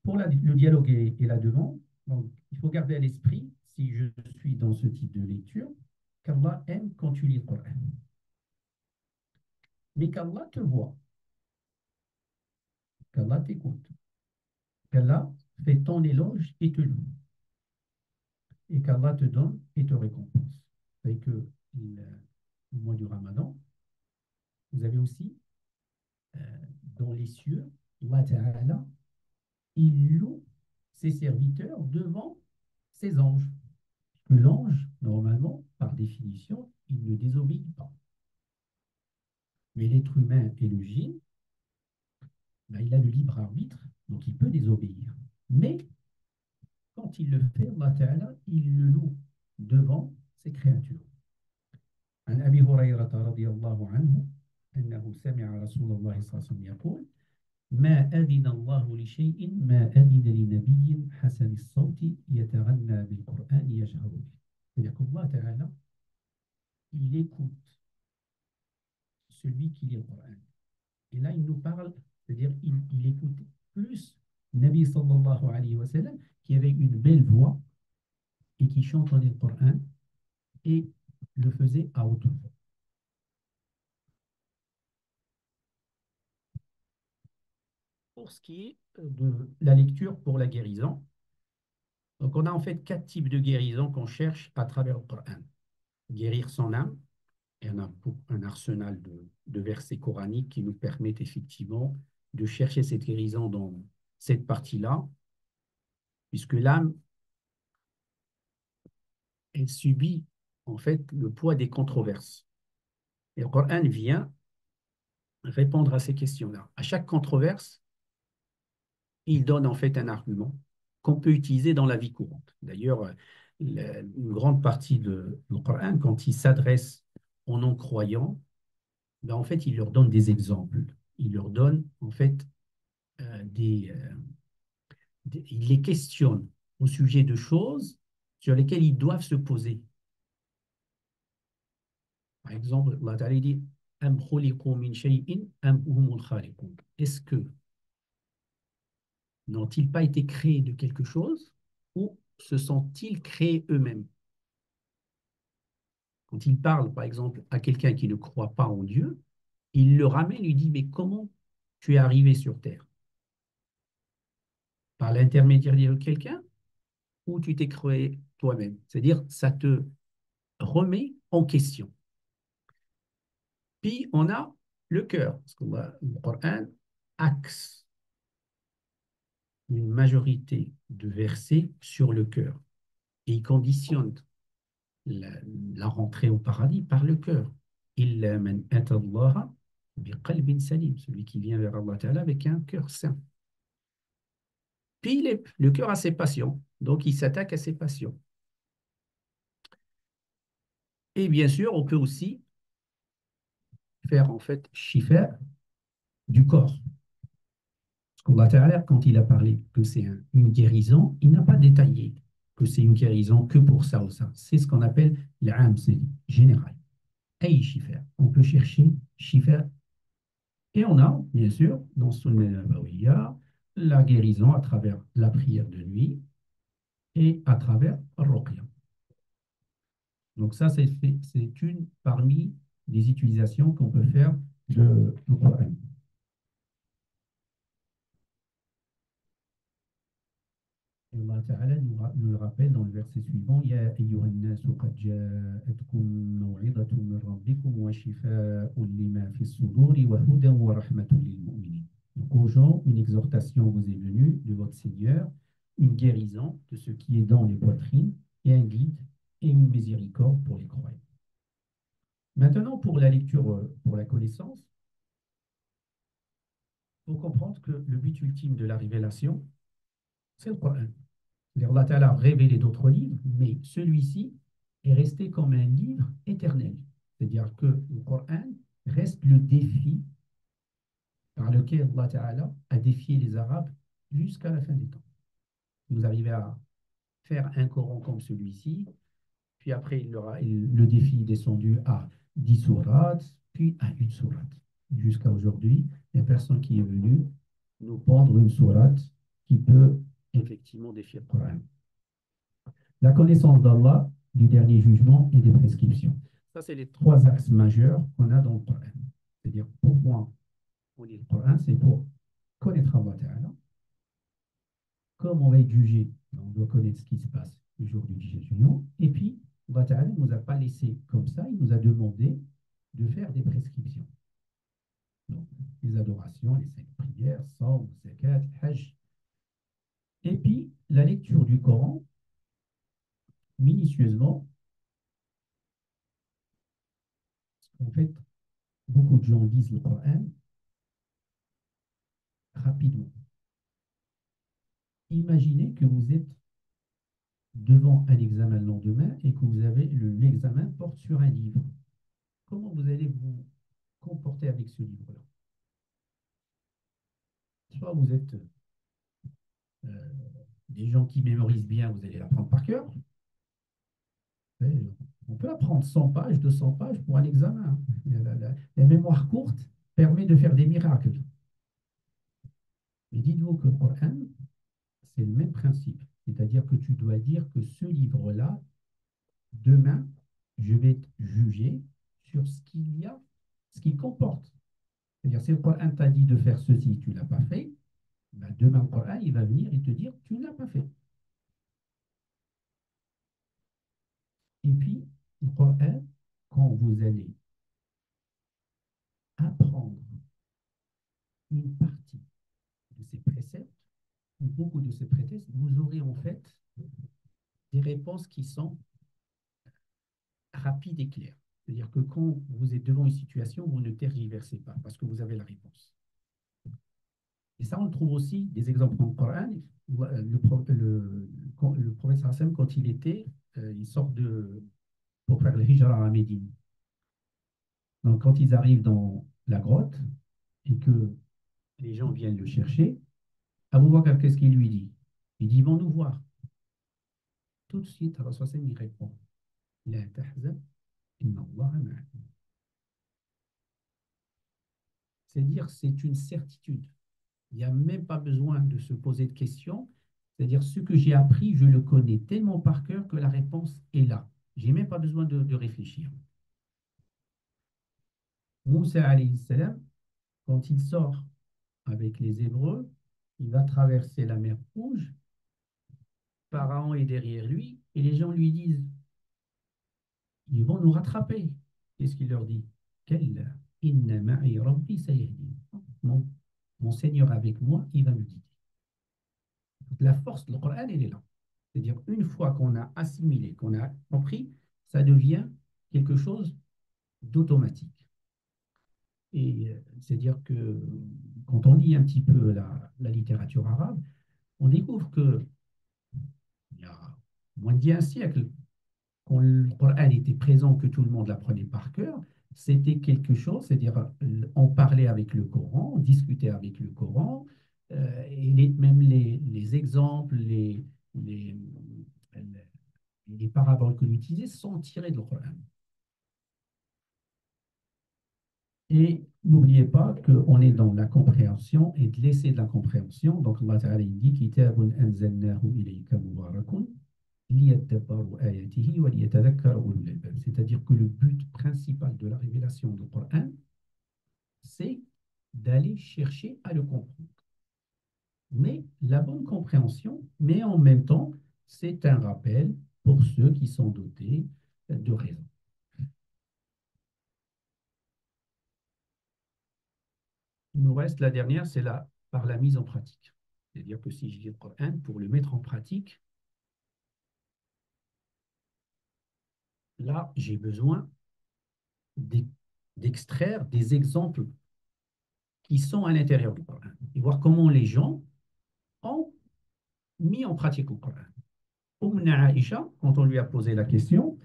Pour le dialogue et la demande, donc, il faut garder à l'esprit, si je suis dans ce type de lecture, qu'Allah aime quand tu lis le Coran. Mais qu'Allah te voit, qu'Allah t'écoute, qu'Allah fait ton éloge et te loue, et qu'Allah te donne et te récompense. C'est que au mois du Ramadan, vous avez aussi dans les cieux, Allah Ta'ala, il loue ses serviteurs devant ses anges. L'ange, normalement, par définition, il ne désobéit pas. Mais l'être humain et le djinn, ben, il a le libre arbitre, donc il peut désobéir. Mais quand il le fait, Allah Ta'ala, il le loue devant ses créatures. عن أبي هريرة رضي الله عنه أنه سمع رسول الله صلى الله عليه وسلم يقول ما أذن الله لشيء ما أذن لنبي حسن الصوت يتغنى بالقرآن يجهر به. C'est-à-dire qu'Allah Ta'ala, il écoute celui qui lit le Coran. Et là, il nous parle, c'est-à-dire il écoute plus Nabi sallallahu alayhi wa sallam, qui avait une belle voix et qui chantait le Coran et le faisait à haute voix. Pour ce qui est de la lecture pour la guérison, donc on a en fait 4 types de guérison qu'on cherche à travers le Coran. Guérir son âme, et on a un arsenal de versets coraniques qui nous permettent effectivement de chercher cette guérison dans cette partie-là, puisque l'âme, elle subit en fait le poids des controverses. Et le Coran vient répondre à ces questions-là. À chaque controverse, il donne en fait un argument qu'on peut utiliser dans la vie courante. D'ailleurs, une grande partie du Coran, quand il s'adresse aux non-croyants, ben en fait, il leur donne des exemples. Il leur donne en fait il les questionne au sujet de choses sur lesquelles ils doivent se poser. Par exemple, Allah Ta'ala dit Am khuliqu min shay'in am humul khaliqun. Est-ce que n'ont-ils pas été créés de quelque chose ou se sont-ils créés eux-mêmes? Quand il parle, par exemple, à quelqu'un qui ne croit pas en Dieu, il le ramène, lui dit, mais comment tu es arrivé sur Terre? Par l'intermédiaire de quelqu'un ou tu t'es créé toi-même? C'est-à-dire, ça te remet en question. Puis, on a le cœur, parce que le Coran axe une majorité de versets sur le cœur. Et il conditionne la rentrée au paradis par le cœur. Illa man ata Allah bi qalbin salim, celui qui vient vers Allah Ta'ala avec un cœur sain. Puis le cœur a ses passions, donc il s'attaque à ses passions. Et bien sûr, on peut aussi faire en fait chiffre du corps. Parce qu'Allah Ta'ala, quand il a parlé que c'est une guérison, il n'a pas détaillé que c'est une guérison que pour ça ou ça. C'est ce qu'on appelle l'âme, c'est général. Aïe chiffre. On peut chercher chiffre. Et on a, bien sûr, dans Sunnah Nabawiyya, la guérison à travers la prière de nuit et à travers Ruqya. Donc ça, c'est une parmi les utilisations qu'on peut faire du Coran. Et Allah Ta'ala nous le rappelle dans le verset suivant, Ya ayyuhan nasu qad ja'atkum maw'izatun min rabbikum wa shifaa'un lima fi s-suduri wa hudan wa rahmatun lil mu'minin. Donc aux gens, une exhortation vous est venue de votre Seigneur, une guérison de ce qui est dans les poitrines et un guide et une miséricorde pour les croyants. Maintenant, pour la lecture, pour la connaissance, il faut comprendre que le but ultime de la révélation, c'est le Coran. Allah Ta'ala a révélé d'autres livres, mais celui-ci est resté comme un livre éternel. C'est-à-dire que le Coran reste le défi par lequel Allah Ta'ala a défié les Arabes jusqu'à la fin des temps. Vous arrivez à faire un Coran comme celui-ci, puis après le défi est descendu à 10 sourates, puis à une sourate. Jusqu'à aujourd'hui, il n'y a personne qui est venu nous prendre une sourate qui peut effectivement défier le Coran. La connaissance d'Allah, du dernier jugement et des prescriptions. Ça, c'est les trois axes majeurs qu'on a dans le Coran. C'est-à-dire, pourquoi on lit le Coran, c'est pour connaître Allah Ta'ala. Comme on va être jugé, on doit connaître ce qui se passe le jour du jugement. Et puis, Allah Ta'ala ne nous a pas laissé comme ça, il nous a demandé de faire des prescriptions. Donc, les adorations, les 5 prières, Sawm, Zakat, Hajj. Et puis, la lecture du Coran, minutieusement. En fait, beaucoup de gens lisent le Coran rapidement. Imaginez que vous êtes devant un examen le lendemain et que vous avez l'examen porte sur un livre. Comment vous allez vous comporter avec ce livre-là? Soit vous êtes des gens qui mémorisent bien, vous allez l'apprendre par cœur. On peut apprendre 100 pages, 200 pages pour un examen. La mémoire courte permet de faire des miracles. Mais dites-vous que le Coran, c'est le même principe. C'est-à-dire que tu dois dire que ce livre-là, demain, je vais te juger sur ce qu'il y a, ce qu'il comporte. C'est-à-dire, si le Coran t'a dit de faire ceci, tu ne l'as pas fait, ben demain, le Coran, il va venir et te dire, tu ne l'as pas fait. Et puis, le Coran, quand vous allez apprendre une partie de ces préceptes, ou beaucoup de ces préceptes, vous aurez en fait des réponses qui sont rapides et claires. C'est-à-dire que quand vous êtes devant une situation, vous ne tergiversez pas parce que vous avez la réponse. Et ça, on le trouve aussi des exemples dans le Coran. Le prophète Hassan, quand il sort pour faire le hijra à Médine. Donc, quand ils arrivent dans la grotte et que les gens viennent le chercher, Abu Bakr, qu'est-ce qu'il lui dit? Il dit, ils vont nous voir. Tout de suite, Rasul il répond, La tahzan, inna Allah ma'ana. C'est-à-dire, c'est une certitude. Il n'y a même pas besoin de se poser de questions. C'est-à-dire, ce que j'ai appris, je le connais tellement par cœur que la réponse est là. Je n'ai même pas besoin de réfléchir. Moussa alayhi salam, quand il sort avec les Hébreux, il va traverser la mer Rouge. Pharaon est derrière lui et les gens lui disent, ils vont nous rattraper. Qu'est-ce qu'il leur dit? Kalla, inna ma'i rabbi sayahdin. Mon Seigneur avec moi, il va me guider. La force de Coran, elle est là. C'est-à-dire, une fois qu'on a assimilé, qu'on a compris, ça devient quelque chose d'automatique. Et c'est-à-dire que quand on lit un petit peu la littérature arabe, on découvre que il y a moins d'un siècle, quand le Coran était présent, que tout le monde l'apprenait par cœur, c'était quelque chose, c'est-à-dire on parlait avec le Coran, on discutait avec le Coran, et même les exemples, les, les paraboles que l'on utilisait sont tirées de le Coran. Et n'oubliez pas qu'on est dans la compréhension et de l'essai de la compréhension. Donc, Allah Ta'ala il dit Kitabun anzalnahu ilayka mubarakun liyadabbaru ayatihi wa liyatadhakkara ulul albab. C'est-à-dire que le but principal de la révélation du Coran, c'est d'aller chercher à le comprendre. Mais la bonne compréhension, mais en même temps, c'est un rappel pour ceux qui sont dotés de raison. Il nous reste la dernière, c'est par la mise en pratique. C'est-à-dire que si je lis le Coran, pour le mettre en pratique, là, j'ai besoin d'extraire des exemples qui sont à l'intérieur du Coran et voir comment les gens ont mis en pratique le Coran. Aïcha, quand on lui a posé la question,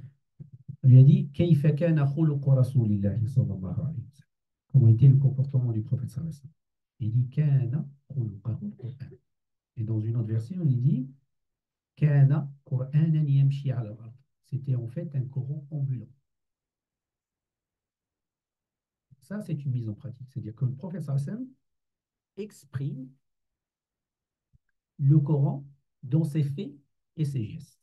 on lui a dit كيف كان خلق رسول الله صلى الله عليه وسلم. Comment était le comportement du prophète sallallahu alayhi wa sallam. Il dit كان خلقه القرآن. Et dans une autre version, il dit كان قرآنا يمشي على الأرض. C'était en fait un Coran ambulant. Ça, c'est une mise en pratique. C'est-à-dire que le prophète sallallahu alayhi wa sallam exprime le Coran dans ses faits et ses gestes.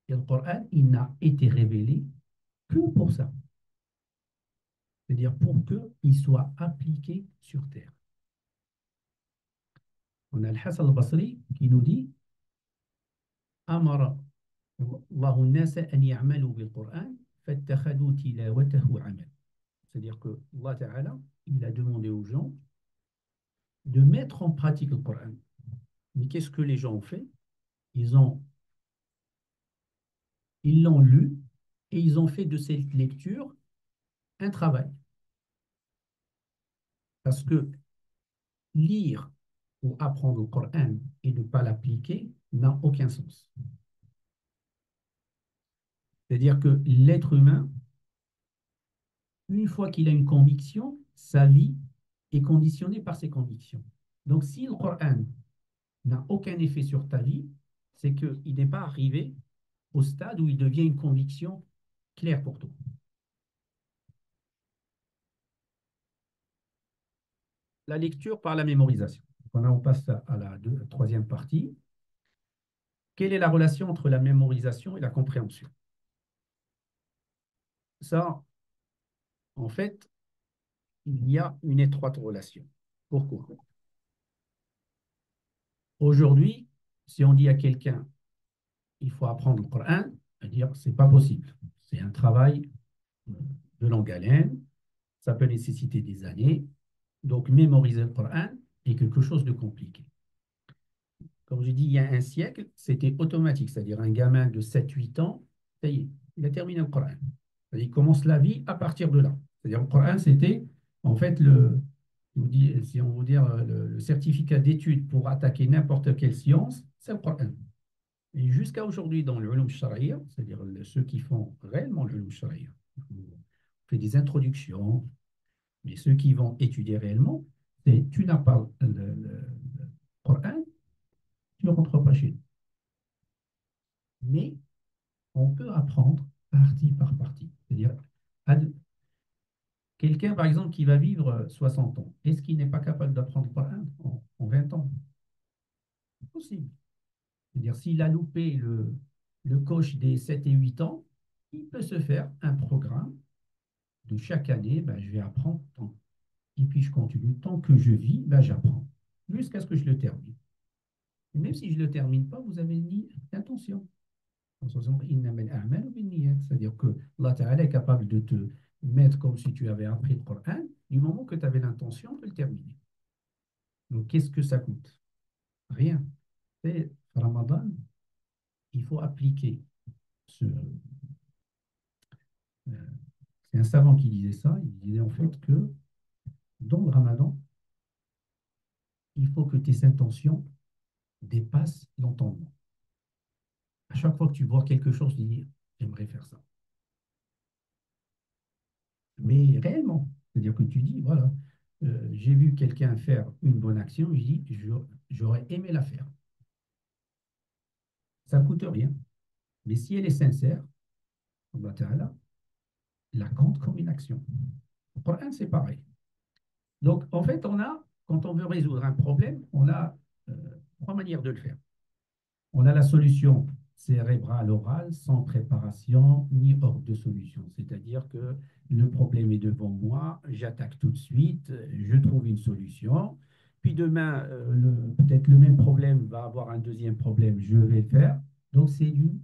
Et le Coran, il n'a été révélé que pour ça. C'est-à-dire pour qu'il soit appliqué sur terre. On a le Hassan al-Basri qui nous dit Amara Allahu an-nasa an ya'malu bil-Qur'an fattakhadhu tilawatahu 'amal. C'est-à-dire que Allah Ta'ala, il a demandé aux gens de mettre en pratique le Coran. Mais qu'est-ce que les gens ont fait? Ils l'ont lu et ils ont fait de cette lecture un travail. Parce que lire ou apprendre le Coran et ne pas l'appliquer n'a aucun sens. C'est-à-dire que l'être humain, une fois qu'il a une conviction, sa vie est conditionnée par ses convictions. Donc, si le Coran n'a aucun effet sur ta vie, c'est qu'il n'est pas arrivé au stade où il devient une conviction claire pour toi. La lecture par la mémorisation. On passe à la troisième partie. Quelle est la relation entre la mémorisation et la compréhension? Ça, en fait, il y a une étroite relation. Pourquoi? Aujourd'hui, si on dit à quelqu'un il faut apprendre le Coran, à dire c'est pas possible. C'est un travail de longue haleine, ça peut nécessiter des années. Donc, mémoriser le Coran est quelque chose de compliqué. Comme j'ai dit, il y a un siècle, c'était automatique, c'est-à-dire un gamin de 7-8 ans, ça y est, il a terminé le Coran. Il commence la vie à partir de là. C'est-à-dire le Coran, c'était en fait si on veut dire le certificat d'études pour attaquer n'importe quelle science, c'est le Coran. Et jusqu'à aujourd'hui, dans l'ulum shari'a, c'est-à-dire ceux qui font réellement l'ulum shari'a, on fait des introductions, mais ceux qui vont étudier réellement, c'est tu n'as pas le Coran, tu ne rentres pas chez nous. Mais on peut apprendre partie par partie. C'est-à-dire, quelqu'un, par exemple, qui va vivre 60 ans, est-ce qu'il n'est pas capable d'apprendre le Coran en 20 ans? C'est possible. C'est-à-dire, s'il a loupé le coche des 7 et 8 ans, il peut se faire un programme de chaque année, ben, je vais apprendre tant. Et puis, je continue. Tant que je vis, ben, j'apprends. Jusqu'à ce que je le termine. Et même si je ne le termine pas, vous avez mis l'intention. C'est-à-dire que Allah Ta'ala est capable de te mettre comme si tu avais appris le Coran du moment que tu avais l'intention de le terminer. Donc, qu'est-ce que ça coûte? Rien. C'est Ramadan, il faut appliquer c'est un savant qui disait ça, il disait en fait que dans le Ramadan, il faut que tes intentions dépassent l'entendement. À chaque fois que tu vois quelque chose, tu dis, j'aimerais faire ça. Mais réellement, c'est-à-dire que tu dis, voilà, j'ai vu quelqu'un faire une bonne action, je dis, j'aurais aimé la faire. Ça ne coûte rien. Mais si elle est sincère, Allah Ta'ala la compte comme une action. Le Coran, c'est pareil. Donc, en fait, quand on veut résoudre un problème, on a euh, trois manières de le faire. On a la solution cérébrale orale, sans préparation ni ordre de solution. C'est-à-dire que le problème est devant moi, j'attaque tout de suite, je trouve une solution. Puis demain, peut-être le même problème va avoir un deuxième problème, je vais le faire. Donc, c'est du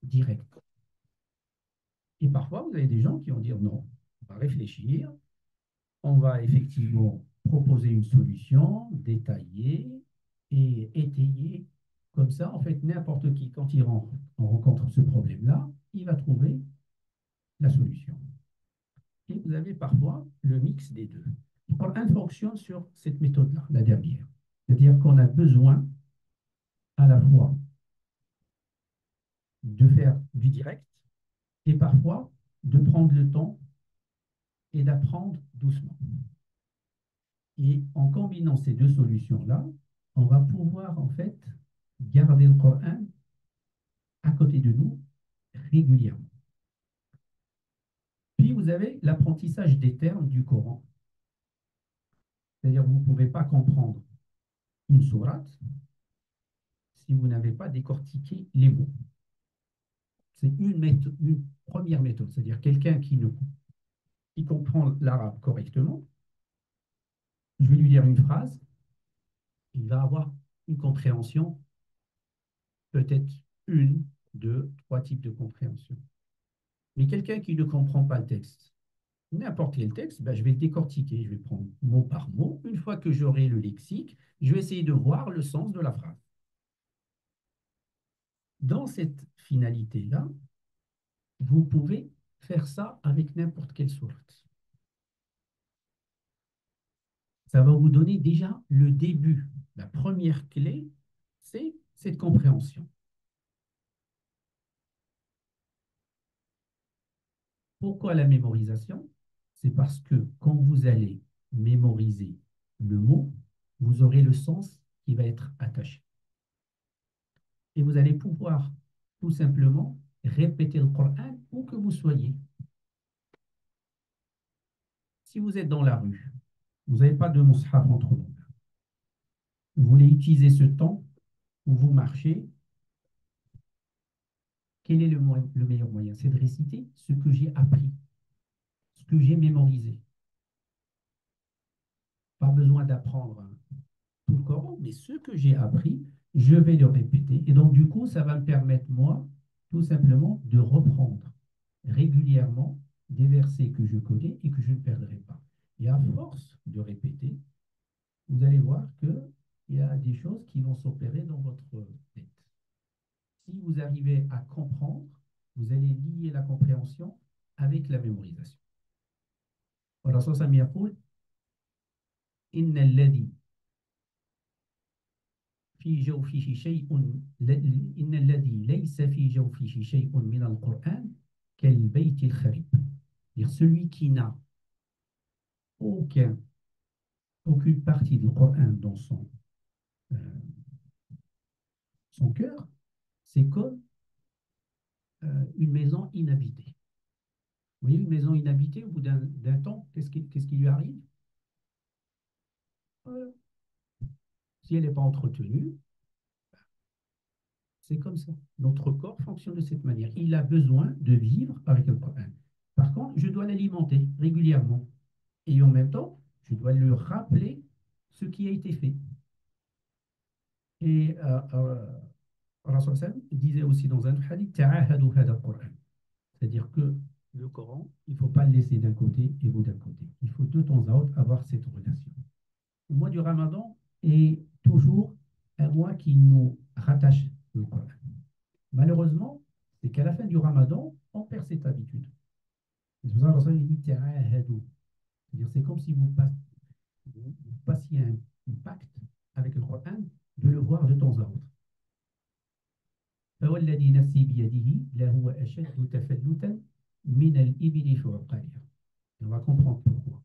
direct. Et parfois, vous avez des gens qui vont dire non, on va réfléchir, on va effectivement proposer une solution détaillée et étayée. Comme ça, en fait, n'importe qui, quand il rencontre ce problème-là, il va trouver la solution. Et vous avez parfois le mix des deux. Le Coran fonctionne sur cette méthode-là, la dernière. C'est-à-dire qu'on a besoin à la fois de faire du direct et parfois de prendre le temps et d'apprendre doucement. Et en combinant ces deux solutions-là, on va pouvoir en fait garder le Coran à côté de nous régulièrement. Puis vous avez l'apprentissage des termes du Coran. C'est-à-dire que vous ne pouvez pas comprendre une sourate si vous n'avez pas décortiqué les mots. C'est une première méthode. C'est-à-dire quelqu'un qui comprend l'arabe correctement, je vais lui dire une phrase, il va avoir une compréhension, peut-être une, deux, trois types de compréhension. Mais quelqu'un qui ne comprend pas le texte, n'importe quel texte, ben, je vais le décortiquer, je vais prendre mot par mot. Une fois que j'aurai le lexique, je vais essayer de voir le sens de la phrase. Dans cette finalité-là, vous pouvez faire ça avec n'importe quelle sourate. Ça va vous donner déjà le début. La première clé, c'est cette compréhension. Pourquoi la mémorisation? C'est parce que quand vous allez mémoriser le mot, vous aurez le sens qui va être attaché. Et vous allez pouvoir tout simplement répéter le Coran où que vous soyez. Si vous êtes dans la rue, vous n'avez pas de mushaf entre vos mains. Vous voulez utiliser ce temps où vous marchez. Quel est le meilleur moyen? C'est de réciter ce que j'ai appris, ce que j'ai mémorisé. Pas besoin d'apprendre tout le Coran, mais ce que j'ai appris, je vais le répéter. Et donc, du coup, ça va me permettre, moi, tout simplement, de reprendre régulièrement des versets que je connais et que je ne perdrai pas. Et à force de répéter, vous allez voir qu'il y a des choses qui vont s'opérer dans votre tête. Si vous arrivez à comprendre, vous allez lier la compréhension avec la mémorisation. والرسول صلى الله عليه وسلم يقول إن الذي في جوفه شيء إن الذي ليس في جوفه شيء من القرآن كالبيت الخرب. Celui qui n'a aucune partie du Coran dans son cœur, c'est comme une maison inhabitée. Vous voyez, une maison inhabitée, au bout d'un temps, qu'est-ce qui lui arrive? Si elle n'est pas entretenue, c'est comme ça. Notre corps fonctionne de cette manière. Il a besoin de vivre avec le Coran. Par contre, je dois l'alimenter régulièrement. Et en même temps, je dois lui rappeler ce qui a été fait. Et Rasul disait aussi dans un hadith, ta'ahadu hada al-Qur'an. C'est-à-dire que le Coran, il ne faut pas le laisser d'un côté et vous d'un côté. Il faut de temps à autre avoir cette relation. Le mois du Ramadan est toujours un mois qui nous rattache au Coran. Malheureusement, c'est qu'à la fin du Ramadan, on perd cette habitude. C'est pour ça que Rasul dit ta'ahadu. C'est-à-dire c'est comme si vous passiez un pacte والذي نفسي بيده لهو أشد تفلتا من الإبل في عقالها. On va comprendre pourquoi.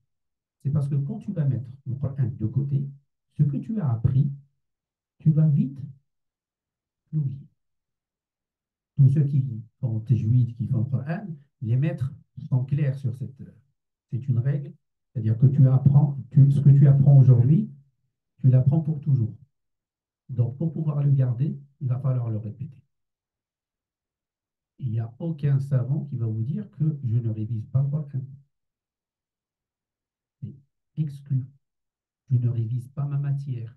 C'est parce que quand tu vas mettre le Coran de côté, ce que tu as appris, tu vas vite l'oublier. Tous ceux qui font tajwid, qui font le Coran, les maîtres sont clairs sur cette. C'est une règle, c'est-à-dire que tu apprends, ce que tu apprends aujourd'hui, tu l'apprends pour toujours. Donc, pour pouvoir le garder, il va falloir le répéter. Il n'y a aucun savant qui va vous dire que je ne révise pas le Coran. C'est exclu. Je ne révise pas ma matière.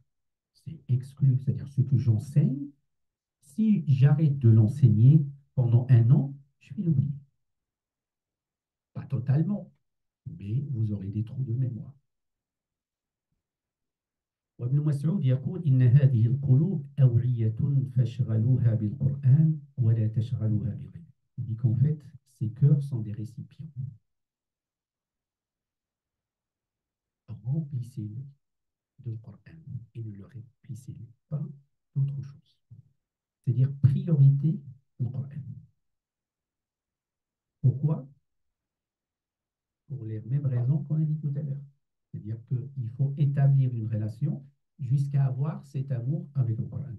C'est exclu. C'est-à-dire ce que j'enseigne, si j'arrête de l'enseigner pendant un an, je vais l'oublier. Pas totalement, mais vous aurez des trous de mémoire. وابن مسعود يقول إن هذه القلوب أوعية فاشغلوها بالقرآن ولا تشغلوها بغيره. Il dit qu'en fait, ces cœurs sont des récipients. Remplissez-les de Coran et ne le remplissez pas d'autre chose. C'est-à-dire priorité au Coran. Pourquoi? Pour les mêmes raisons qu'on a dit tout à l'heure. C'est-à-dire qu'il faut établir une relation jusqu'à avoir cet amour avec le Coran.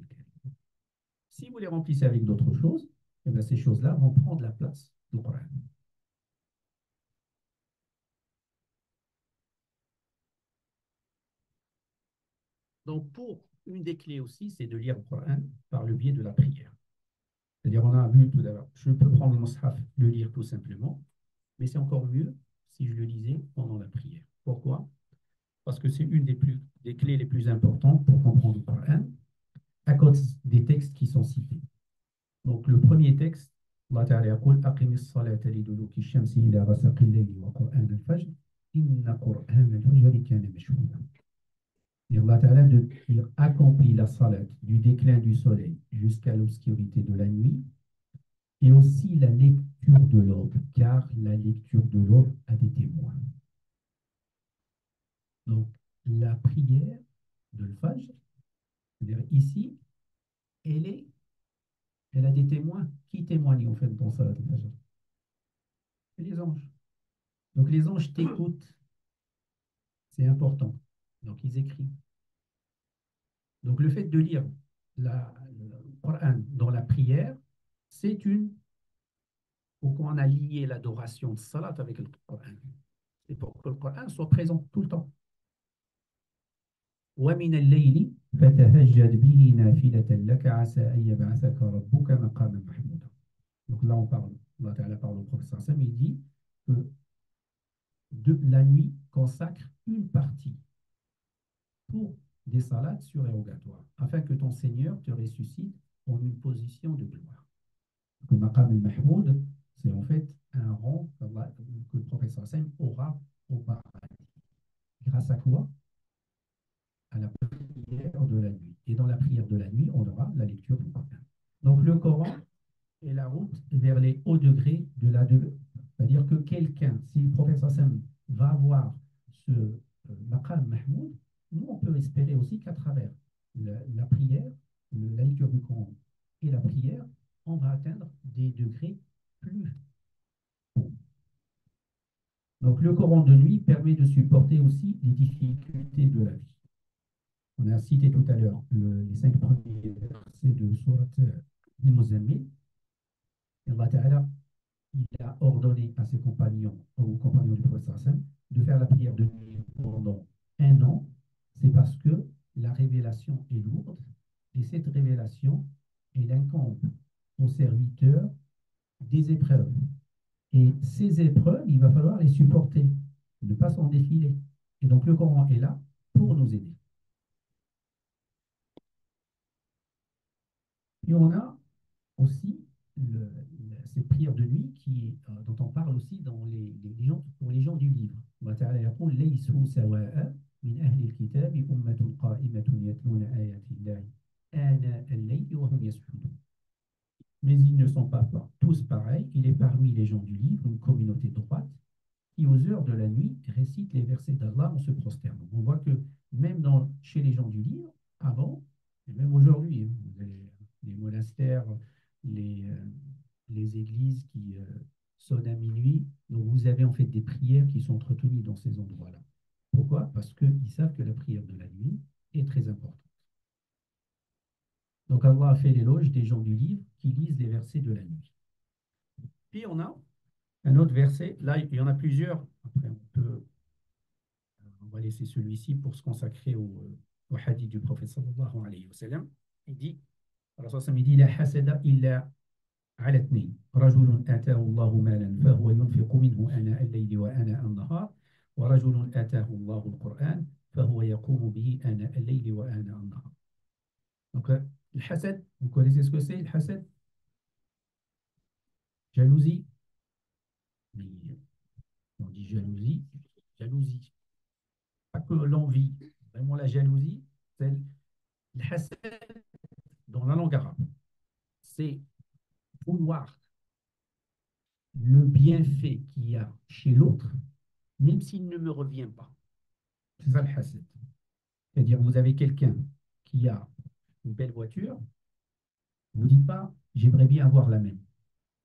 Si vous les remplissez avec d'autres choses, eh bien ces choses-là vont prendre la place du Coran. Donc, pour une des clés aussi, c'est de lire le Coran par le biais de la prière. C'est-à-dire, on a vu tout d'abord, je peux prendre le mushaf, le lire tout simplement, mais c'est encore mieux si je le lisais pendant la prière. Pourquoi? Parce que c'est une des clés les plus importantes pour comprendre le Coran, à cause des textes qui sont cités. Donc, le premier texte, Allah Ta'ala yaqul aqim as-salata liduluki ash-shamsi ila ghasaqi al-layli wa Qur'an al-fajr inna Qur'an al-fajri kana mashhuda. Et Allah Ta'ala de dire accomplit la salat du déclin du soleil jusqu'à l'obscurité de la nuit et aussi la lecture de l'aube, car la lecture de l'aube a des témoins. Donc, la prière de l'Fajr, c'est-à-dire ici, elle a des témoins. Qui témoignent en fait dans Salat al-Fajr? C'est les anges. Donc, les anges t'écoutent. C'est important. Donc, ils écrivent. Donc, le fait de lire le Coran dans la prière, c'est une. Pourquoi on a lié l'adoration de Salat avec le Coran? C'est pour que le Coran soit présent tout le temps. ومن الليل فتهجد به نافلة لك عسى أن يبعثك ربك مقاما محمودا. Donc là on parle, Allah Ta'ala parle au prophète Sam, il dit que la nuit consacre une partie pour des salats surérogatoires, afin que ton Seigneur te ressuscite en une position de gloire. Le maqam al-mahmoud, c'est en fait un rang que le prophète Sam aura au paradis. Grâce à quoi? À la prière de la nuit. Et dans la prière de la nuit, on aura la lecture du Coran. Donc le Coran est la route vers les hauts degrés de la degré. C'est-à-dire que quelqu'un, si le prophète Hassan va avoir ce maqam mahmoud, nous on peut espérer aussi qu'à travers la prière, la lecture du Coran et la prière, on va atteindre des degrés plus hauts. Donc le Coran de nuit permet de supporter aussi les difficultés de la vie. On a cité tout à l'heure les 5 premiers versets de Surat Al-Muzammil. Allah Ta'ala, il a ordonné à ses compagnons, aux compagnons du prophète Hassan, de faire la prière de nuit pendant un an. C'est parce que la révélation est lourde et cette révélation, elle incombe aux serviteurs des épreuves. Et ces épreuves, il va falloir les supporter, ne pas s'en défiler. Et donc le Coran est là pour nous aider. Et on a aussi cette prière de nuit dont on parle aussi dans pour les gens du livre. Allah Ta'ala yaqul laysu sawa'a min ahli al-kitab ummatun qa'imatun yatluna ayati Allahi ana al-layli wa hum yasjudun. Mais ils ne sont pas tous pareils. Il est parmi les gens du livre une communauté droite qui, aux heures de la nuit, récite les versets d'Allah en se prosternant. On voit que même chez les gens du livre, avant, et même aujourd'hui, vous avez des monastères les églises qui sonnent à minuit. Donc, vous avez en fait des prières qui sont entretenues dans ces endroits-là. Pourquoi? Parce qu'ils savent que la prière de la nuit est très importante. Donc, Allah a fait l'éloge des gens du livre qui lisent les versets de la nuit. Puis, on a un autre verset. Là, il y en a plusieurs. Après, on va laisser celui-ci pour se consacrer au hadith du prophète sallallahu alayhi wa sallam. Il dit, il dit, la hasada illa على اثنين رجل آتاه الله مالا فهو ينفق منه آناء الليل وآناء النهار ورجل آتاه الله القرآن فهو يقوم به آناء الليل وآناء النهار. Donc, le hasad, vous connaissez ce que c'est, le hasad? Jalousie. Mais on dit jalousie, jalousie. Pas que l'envie, vraiment la jalousie, c'est le hasad dans la langue arabe. C'est vouloir le bienfait qu'il y a chez l'autre, même s'il ne me revient pas. C'est ça le hasad. C'est-à-dire, vous avez quelqu'un qui a une belle voiture, vous ne dites pas, j'aimerais bien avoir la même.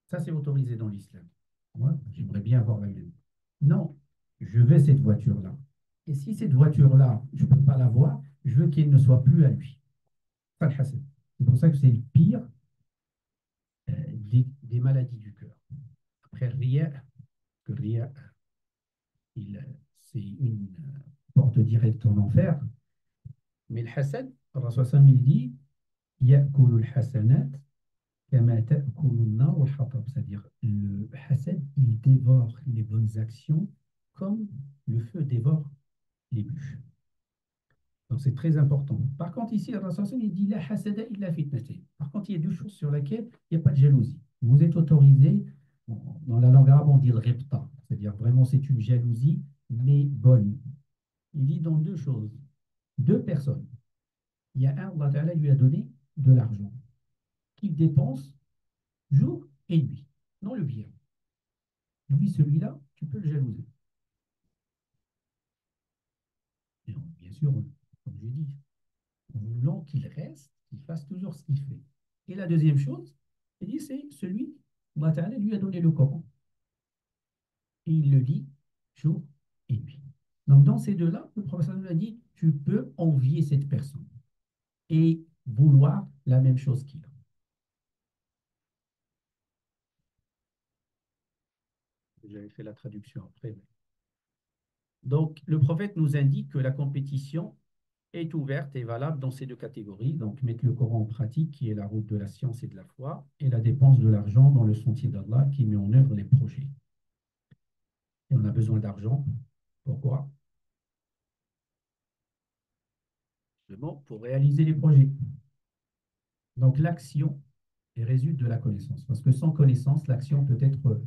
Ça, c'est autorisé dans l'islam. Moi, j'aimerais bien avoir la même. Non, je veux cette voiture-là. Et si cette voiture-là, je ne peux pas l'avoir, je veux qu'elle ne soit plus à lui. C'est ça le hasad. C'est pour ça que c'est le pire des maladies du cœur. Après, riya, que riya, c'est une porte directe en enfer. Mais le hasad, Rasul sallam il dit ya'kulu al-hasanat kama ta'kulu an-nar al-hatab, c'est-à-dire le hasad, il dévore les bonnes actions comme le feu dévore les bûches. Donc c'est très important. Par contre, ici, le Rasul sallam il dit la hasada illa fitnatin. Par contre, il y a deux choses sur lesquelles il n'y a pas de jalousie. Vous êtes autorisé, dans la langue arabe, on dit le ribta, c'est-à-dire vraiment c'est une jalousie, mais bonne. Il dit dans deux choses, deux personnes. Il y a un, Allah Ta'ala lui a donné de l'argent qu'il dépense jour et nuit dans le bien. Lui, celui-là, tu peux le jalouser. Et bien sûr, comme j'ai dit, en voulant qu'il reste, qu'il fasse toujours ce qu'il fait. Et la deuxième chose, il dit, c'est celui, Allah Ta'ala lui a donné le Coran. Et il le lit jour et nuit. Donc, dans ces deux-là, le professeur nous a dit, tu peux envier cette personne et vouloir la même chose qu'il a. J'avais fait la traduction après. Donc, le prophète nous indique que la compétition est ouverte et valable dans ces deux catégories. Donc, mettre le Coran en pratique, qui est la route de la science et de la foi, et la dépense de l'argent dans le sentier d'Allah, qui met en œuvre les projets. Et on a besoin d'argent. Pourquoi? Justement, pour réaliser les projets. Donc, l'action résulte de la connaissance. Parce que sans connaissance, l'action peut être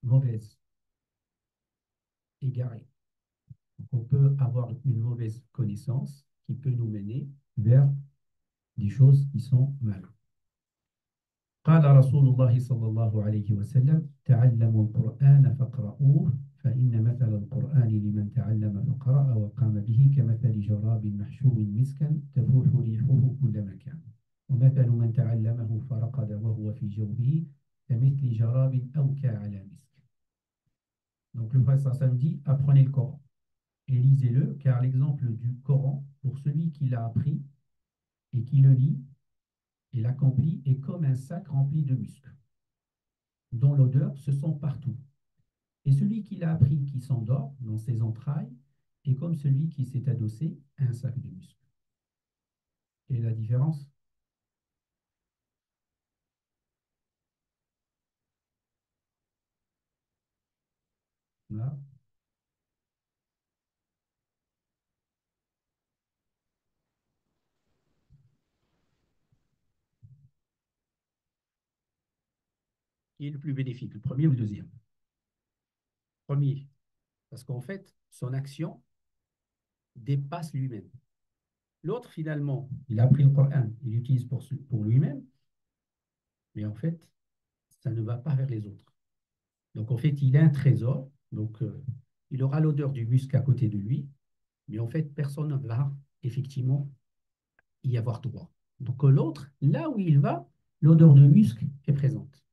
mauvaise, égarée. Donc, on peut avoir une mauvaise connaissance qui peut nous mener vers des choses qui sont mal. قال رسول الله صلى الله عليه وسلم تعلموا القرآن فاقرؤوه فإن مثل القرآن لمن تعلم فقرأ وقام به كمثل جراب محشو مسكا تفوح ريحه كل مكان ومثل من تعلمه فرقد وهو في جوبه كمثل جراب أوكى على مسك. Donc le prophète sallallahu alayhi wa sallam dit apprenez le Coran et lisez-le car l'exemple du Coran pour celui qui l'a appris et qui le lit et l'accomplit est comme un sac rempli de musc, dont l'odeur se sent partout. Et celui qui l'a appris, qui s'endort dans ses entrailles, est comme celui qui s'est adossé à un sac de musc. Quelle est la différence? Là. Qui est le plus bénéfique, le premier ou le deuxième? Premier, parce qu'en fait, son action dépasse lui-même. L'autre, finalement, il a appris le Coran, il l'utilise pour lui-même, mais en fait, ça ne va pas vers les autres. Donc, en fait, il a un trésor, donc il aura l'odeur du musc à côté de lui, mais en fait, personne ne va effectivement y avoir droit. Donc l'autre, là où il va, l'odeur de musc est présente.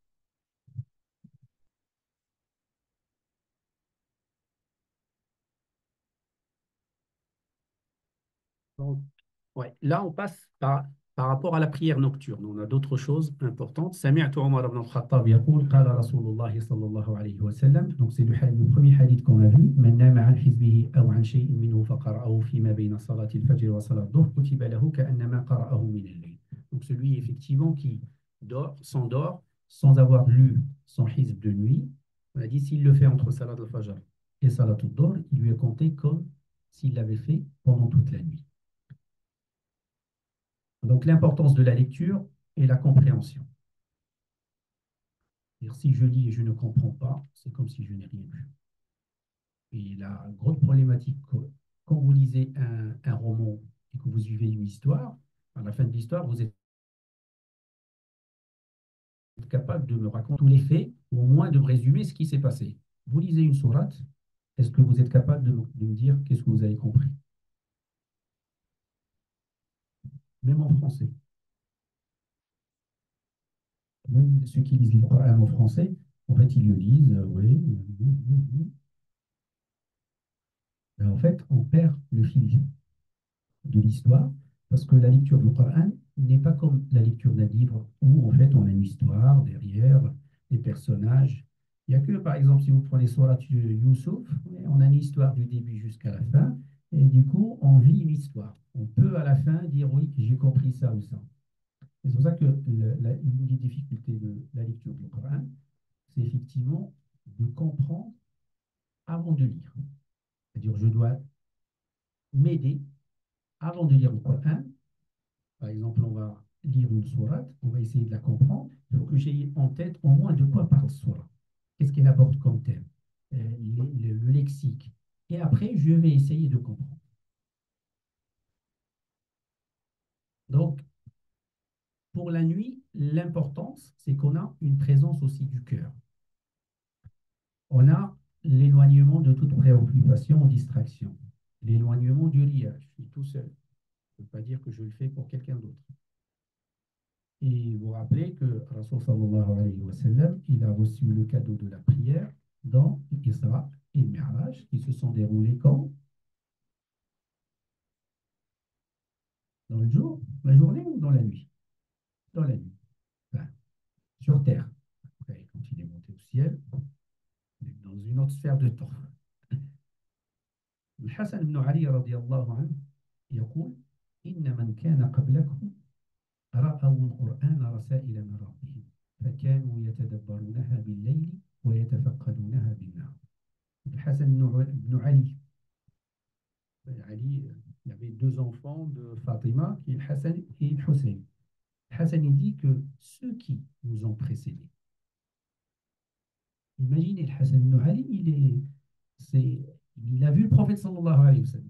Donc, ouais, là, on passe par rapport à la prière nocturne. On a d'autres choses importantes. سمعت عمر بن الخطاب يقول قال رسول الله صلى الله عليه وسلم. Donc, c'est le premier hadith qu'on a vu. من نام عن حزبه أو عن شيء منه فقرأه فيما بين صلاة الفجر وصلاة الظهر كتب له كأنما قرأه من الليل. Donc, celui effectivement qui s'endort sans avoir lu son hizb de nuit. On a dit s'il le fait entre salat al-fajr et salat al-dhuhr, il lui est compté comme s'il l'avait fait pendant toute la nuit. Donc l'importance de la lecture et la compréhension. C'est-à-dire, si je lis et je ne comprends pas, c'est comme si je n'ai rien vu. Et la grosse problématique, quand vous lisez un roman et que vous suivez une histoire, à la fin de l'histoire, vous êtes capable de me raconter tous les faits, ou au moins de me résumer ce qui s'est passé. Vous lisez une sourate, est-ce que vous êtes capable de me dire qu'est-ce que vous avez compris? Même en français. Même ceux qui lisent le Coran en français, en fait, ils le lisent, oui. Ben, en fait, on perd le fil de l'histoire parce que la lecture du Coran n'est pas comme la lecture d'un livre où, en fait, on a une histoire derrière, des personnages. Il n'y a que, par exemple, si vous prenez Surat Yusuf, on a une histoire du début jusqu'à la fin, et du coup, on vit une histoire. On peut à la fin dire, oui, j'ai compris ça ou ça. C'est pour ça que une des difficultés de la lecture du Coran, c'est effectivement de comprendre avant de lire. C'est-à-dire, je dois m'aider avant de lire le Coran. Par exemple, on va lire une sourate, on va essayer de la comprendre. Il faut que j'aie en tête au moins de quoi parle cette sourate. Qu'est-ce qu'elle apporte comme thème, le lexique. Et après, je vais essayer de comprendre. Donc, pour la nuit, l'importance, c'est qu'on a une présence aussi du cœur. On a l'éloignement de toute préoccupation ou distraction. L'éloignement du riya. Je suis tout seul. Je ne peux pas dire que je le fais pour quelqu'un d'autre. Et vous rappelez que Rasul sallallahu alayhi wa sallam, il a reçu le cadeau de la prière dans l'Isra et le Mi'raj, qui se sont déroulés quand? Dans le jour, la journée ou dans la nuit? Dans la nuit. Enfin, sur terre. Après, quand il est monté au ciel, il est dans une autre sphère de temps. الحسن بن علي رضي الله عنه يقول إن من كان قبلكم رأوا القرآن رسائل من ربهم فكانوا يتدبرونها بالليل ويتفقدونها بالنهار. الحسن بن علي Ali, il avait deux enfants de Fatima, qui est le Hassan et le Hussein. Hassan il dit que ceux qui nous ont précédés, imaginez le Hassan ibn Ali, il a vu le prophète sallallahu alayhi wa sallam.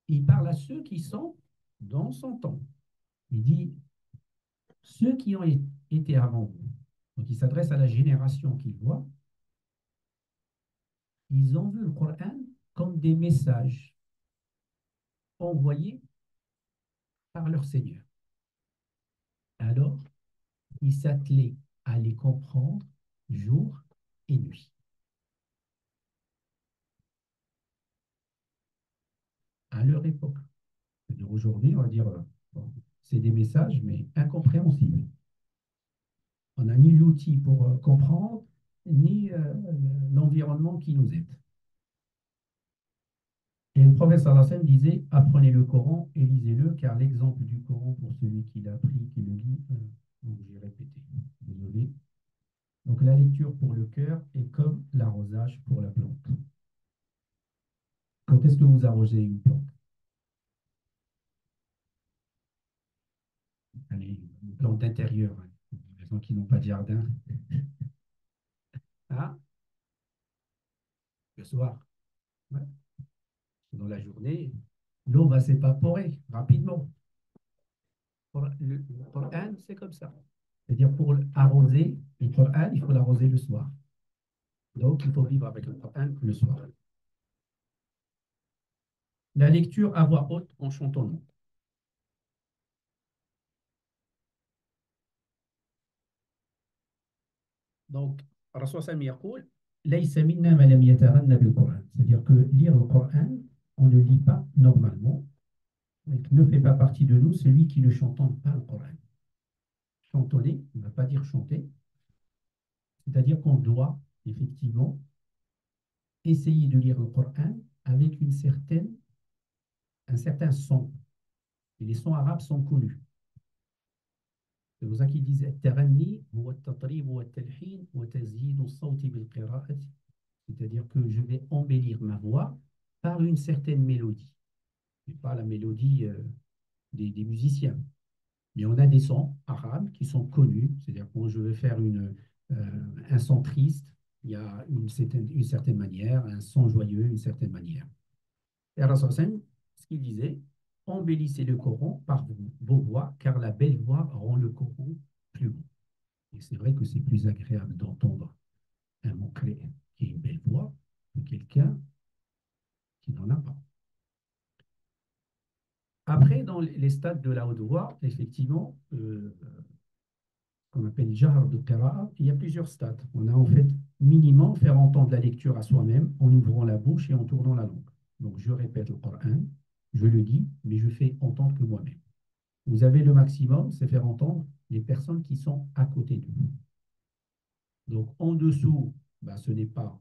Il parle à ceux qui sont dans son temps. Il dit ceux qui ont été avant vous. Donc il s'adresse à la génération qu'il voit. Ils ont vu le Coran comme des messages envoyés par leur Seigneur. Alors, ils s'attelaient à les comprendre jour et nuit. À leur époque. Aujourd'hui, on va dire, bon, c'est des messages, mais incompréhensibles. On n'a ni l'outil pour comprendre, ni l'environnement qui nous aide. Et le prophète sallallahu alayhi wa sallam disait, apprenez le Coran et lisez-le, car l'exemple du Coran pour celui qui l'a appris, qui le lit, donc j'ai répété, désolé. Donc la lecture pour le cœur est comme l'arrosage pour la plante. Quand est-ce que vous arrosez une plante? Allez, une plante d'intérieur, hein. Les gens qui n'ont pas de jardin. Ah, le soir. Ouais. Dans la journée, l'eau va s'évaporer rapidement. Le Coran, c'est comme ça. C'est-à-dire pour arroser le Coran, il faut l'arroser le soir. Donc, il faut vivre avec le Coran le soir. La lecture à voix haute en chantonnant. Donc, Rasul sallam يقول ليس منا من لم يتغنى بالقرآن. C'est-à-dire que lire le Coran, on ne lit pas normalement. Donc, ne fait pas partie de nous celui qui ne chantonne pas le Coran. Chantonner, on ne va pas dire chanter, c'est-à-dire qu'on doit effectivement essayer de lire le Coran avec un certain son. Et les sons arabes sont connus. C'est pour ça qu'ils disent التغني هو التطريب والتلحين وتزييد الصوت بالقراءة. C'est-à-dire que je vais embellir ma voix par une certaine mélodie. Et pas la mélodie des musiciens. Mais on a des sons arabes qui sont connus. C'est-à-dire que quand je vais faire un son triste, il y a une certaine manière, un son joyeux, une certaine manière. Et Rasul sallam, ce qu'il disait, embellissez le Coran par vos voix, car la belle voix rend le Coran plus beau. Et c'est vrai que c'est plus agréable d'entendre un mot-clé qui a une belle voix que quelqu'un qui n'en a pas. Après, dans les stades de la haute voix, effectivement, qu'on appelle jahr de qira'a, il y a plusieurs stades. On a en fait minimum faire entendre la lecture à soi-même en ouvrant la bouche et en tournant la langue. Donc je répète le Coran, je le dis, mais je fais entendre que moi-même. Vous avez le maximum, c'est faire entendre les personnes qui sont à côté de vous. Donc en dessous, ben, ce n'est pas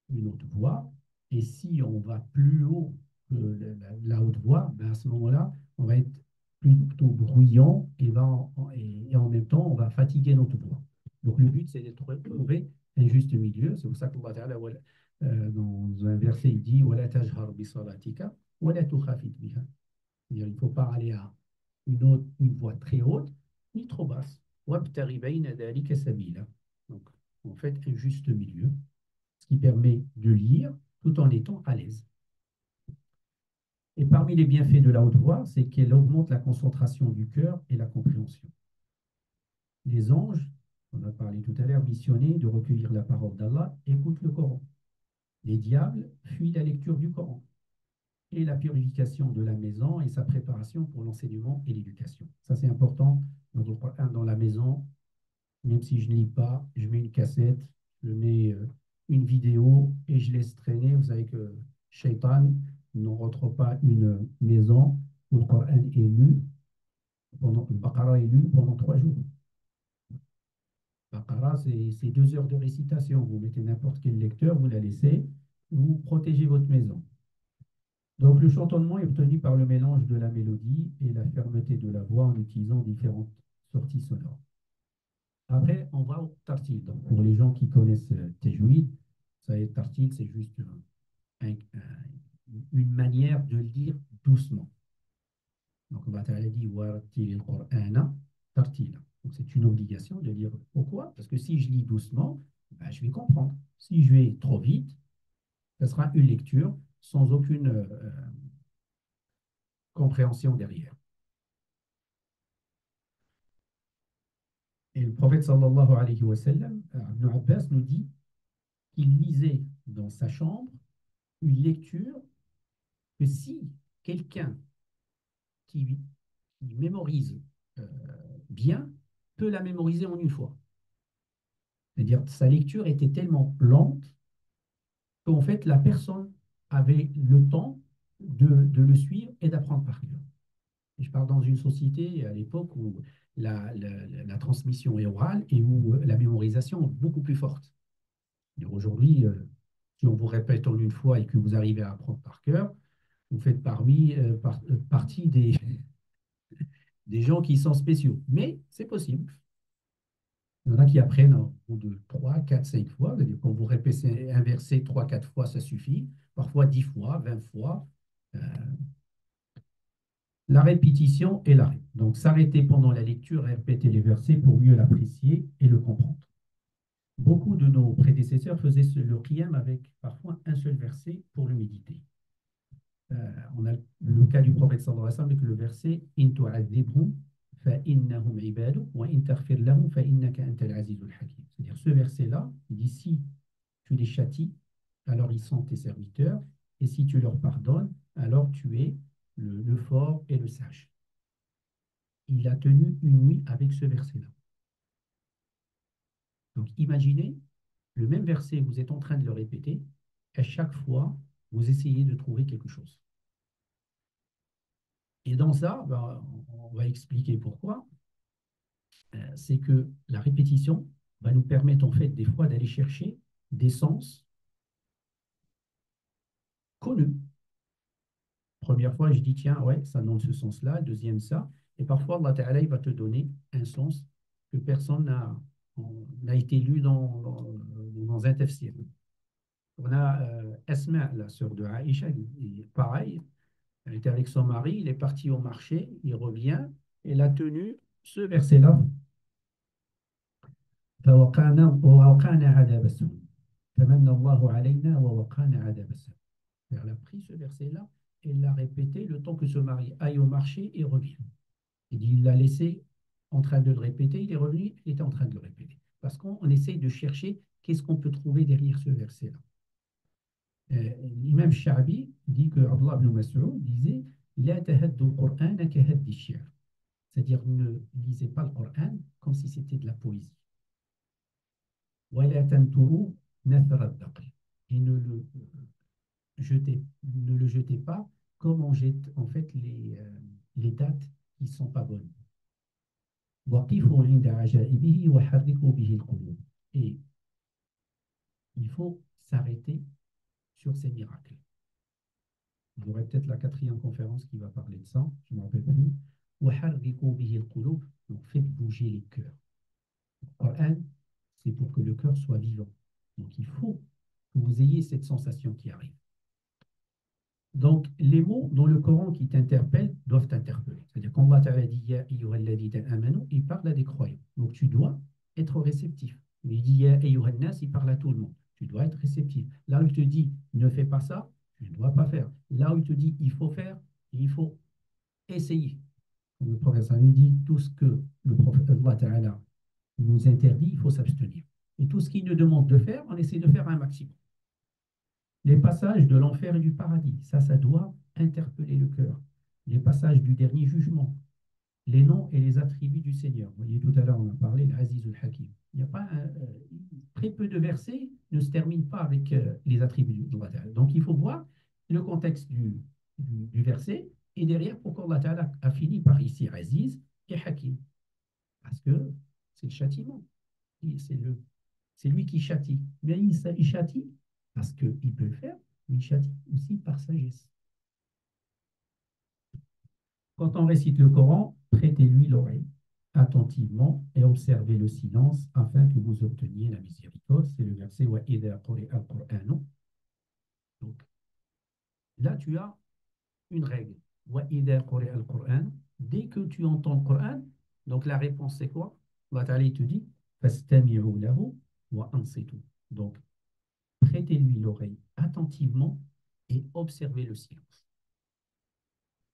une haute voix. Et si on va plus haut que la haute voix, ben à ce moment-là, on va être plutôt bruyant et en même temps, on va fatiguer notre voix. Donc le but, c'est de trouver un juste milieu. C'est pour ça qu'Allah Ta'ala, dans un verset, il dit وَلَا تَجْهَرْ بِصَلَاتِكَ وَلَا تُخَافِتْ بِهَا. C'est-à-dire, il ne faut pas aller à une voix très haute ni trop basse. وَابْتَغِ بَيْنَ ذَلِكَ سَبِيلًا. Donc, en fait, un juste milieu, ce qui permet de lire tout en étant à l'aise. Et parmi les bienfaits de la haute voix, c'est qu'elle augmente la concentration du cœur et la compréhension. Les anges, on a parlé tout à l'heure, missionnés de recueillir la parole d'Allah, écoutent le Coran. Les diables fuient la lecture du Coran et la purification de la maison et sa préparation pour l'enseignement et l'éducation. Ça, c'est important. Dans la maison, même si je ne lis pas, je mets une cassette, je mets une vidéo et je laisse traîner. Vous savez que Shaitan ne rentre pas une maison où le Coran est lu, le Baqara est lu pendant 3 jours. Baqara, c'est 2 heures de récitation. Vous mettez n'importe quel lecteur, vous la laissez, vous protégez votre maison. Donc le chantonnement est obtenu par le mélange de la mélodie et la fermeté de la voix en utilisant différentes sorties sonores. Après, on va au tartil. Donc, pour les gens qui connaissent Tajwid, ça est tartil, c'est juste une manière de le dire doucement. Donc, Allah Ta'ala dit Warattil al-Qur'ana tartila. Donc, c'est une obligation de dire pourquoi? Parce que si je lis doucement, ben, je vais comprendre. Si je vais trop vite, ce sera une lecture sans aucune compréhension derrière. Et le prophète sallallahu alayhi wa sallam, Ibn Abbas nous dit qu'il lisait dans sa chambre une lecture que si quelqu'un qui mémorise bien peut la mémoriser en une fois. C'est-à-dire que sa lecture était tellement lente qu'en fait la personne avait le temps de le suivre et d'apprendre par cœur. Et je parle dans une société à l'époque où la transmission est orale et où la mémorisation est beaucoup plus forte. Aujourd'hui, si on vous répète en une fois et que vous arrivez à apprendre par cœur, vous faites partie des gens qui sont spéciaux. Mais c'est possible. Il y en a qui apprennent au bout de 3, 4, 5 fois. C'est-à-dire quand vous répétez un verset 3, 4 fois, ça suffit. Parfois 10 fois, 20 fois. La répétition et l'arrêt. Donc s'arrêter pendant la lecture et répéter les versets pour mieux l'apprécier et le comprendre. Beaucoup de nos prédécesseurs faisaient le qiyam avec parfois un seul verset pour le méditer. On a le cas du prophète sallallahu alayhi wa sallam avec le verset In tu'adhibhum fa innahum ibaduk wa in taghfir lahum fa innaka antal azizul hakim. C'est-à-dire ce verset-là, il dit si tu les châties, alors ils sont tes serviteurs, et si tu leur pardonnes, alors tu es le fort et le sage. Il a tenu une nuit avec ce verset-là. Donc, imaginez le même verset, vous êtes en train de le répéter, à chaque fois, vous essayez de trouver quelque chose. Et dans ça, ben, on va expliquer pourquoi. C'est que la répétition va nous permettre en fait des fois d'aller chercher des sens connus. Première fois, je dis, tiens, ouais, ça dans ce sens-là, deuxième ça. Et parfois, Allah Ta'ala, il va te donner un sens que personne n'a été lu dans un tafsir. On a Asma, la sœur de Aïcha, pareil, elle était avec son mari, il est parti au marché, il revient, et il a tenu ce verset-là. فوقانا عذاب السوء فمن الله علينا ووقانا عذاب السوء. Elle a pris ce verset-là et il l'a répété le temps que ce mari aille au marché et revient. Il l'a laissé en train de le répéter, il est revenu, il était en train de le répéter. Parce qu'on essaye de chercher qu'est-ce qu'on peut trouver derrière ce verset-là. L'imam Sha'bi dit que Abdullah ibn Mas'ud disait La tahaddu al-Qur'an ka haddi ash-shi'r. C'est-à-dire ne lisez pas le Coran comme si c'était de la poésie. ولا تنتروا نثر الدقل. Et ne le jetez pas comme on jette en fait les dates qui ne sont pas bonnes. وقفوا عند عجائبه وحركوا به القلوب. Et il faut s'arrêter sur ces miracles. Il y aurait peut-être la 4e conférence qui va parler de ça, je ne me rappelle plus. وحركوا به القلوب. Donc faites bouger les cœurs. Le Coran, c'est pour que le cœur soit vivant. Donc il faut que vous ayez cette sensation qui arrive. Donc les mots dans le Coran qui t'interpellent doivent t'interpeller. C'est-à-dire quand Allah Ta'ala dit Ya ayyuhalladhina amanu, il parle à des croyants. Donc tu dois être réceptif. Il dit Ya ayyuhannas, il parle à tout le monde. Tu dois être réceptif. Là où il te dit ne fais pas ça, tu ne dois pas faire. Là où il te dit il faut faire, il faut essayer. Comme le prophète dit tout ce que le prophète Allah Ta'ala nous interdit, il faut s'abstenir. Et tout ce qu'il nous demande de faire, on essaie de faire un maximum. Les passages de l'enfer et du paradis, ça doit interpeller le cœur. Les passages du dernier jugement, les noms et les attributs du Seigneur. Vous voyez, tout à l'heure, on a parlé de Aziz al-Hakim. Il n'y a pas très peu de versets ne se terminent pas avec les attributs de Allah Ta'ala. Donc, il faut voir le contexte du verset et derrière pourquoi Allah Ta'ala a fini par ici Aziz et Hakim. Parce que c'est le châtiment. C'est lui qui châtie. Mais il châtie parce qu'il peut le faire, mais il châtie aussi par sagesse. Quand on récite le Coran, prêtez-lui l'oreille attentivement et observez le silence afin que vous obteniez la miséricorde. C'est le verset Wa idha quri'a al-Qur'anu. Donc, là, tu as une règle. Wa idha quri'a al-Qur'an. Dès que tu entends le Coran, donc la réponse c'est quoi? Allah Ta'ala te dit Fastami'u lahu wa ansitu. Donc, prêtez-lui l'oreille attentivement et observez le silence.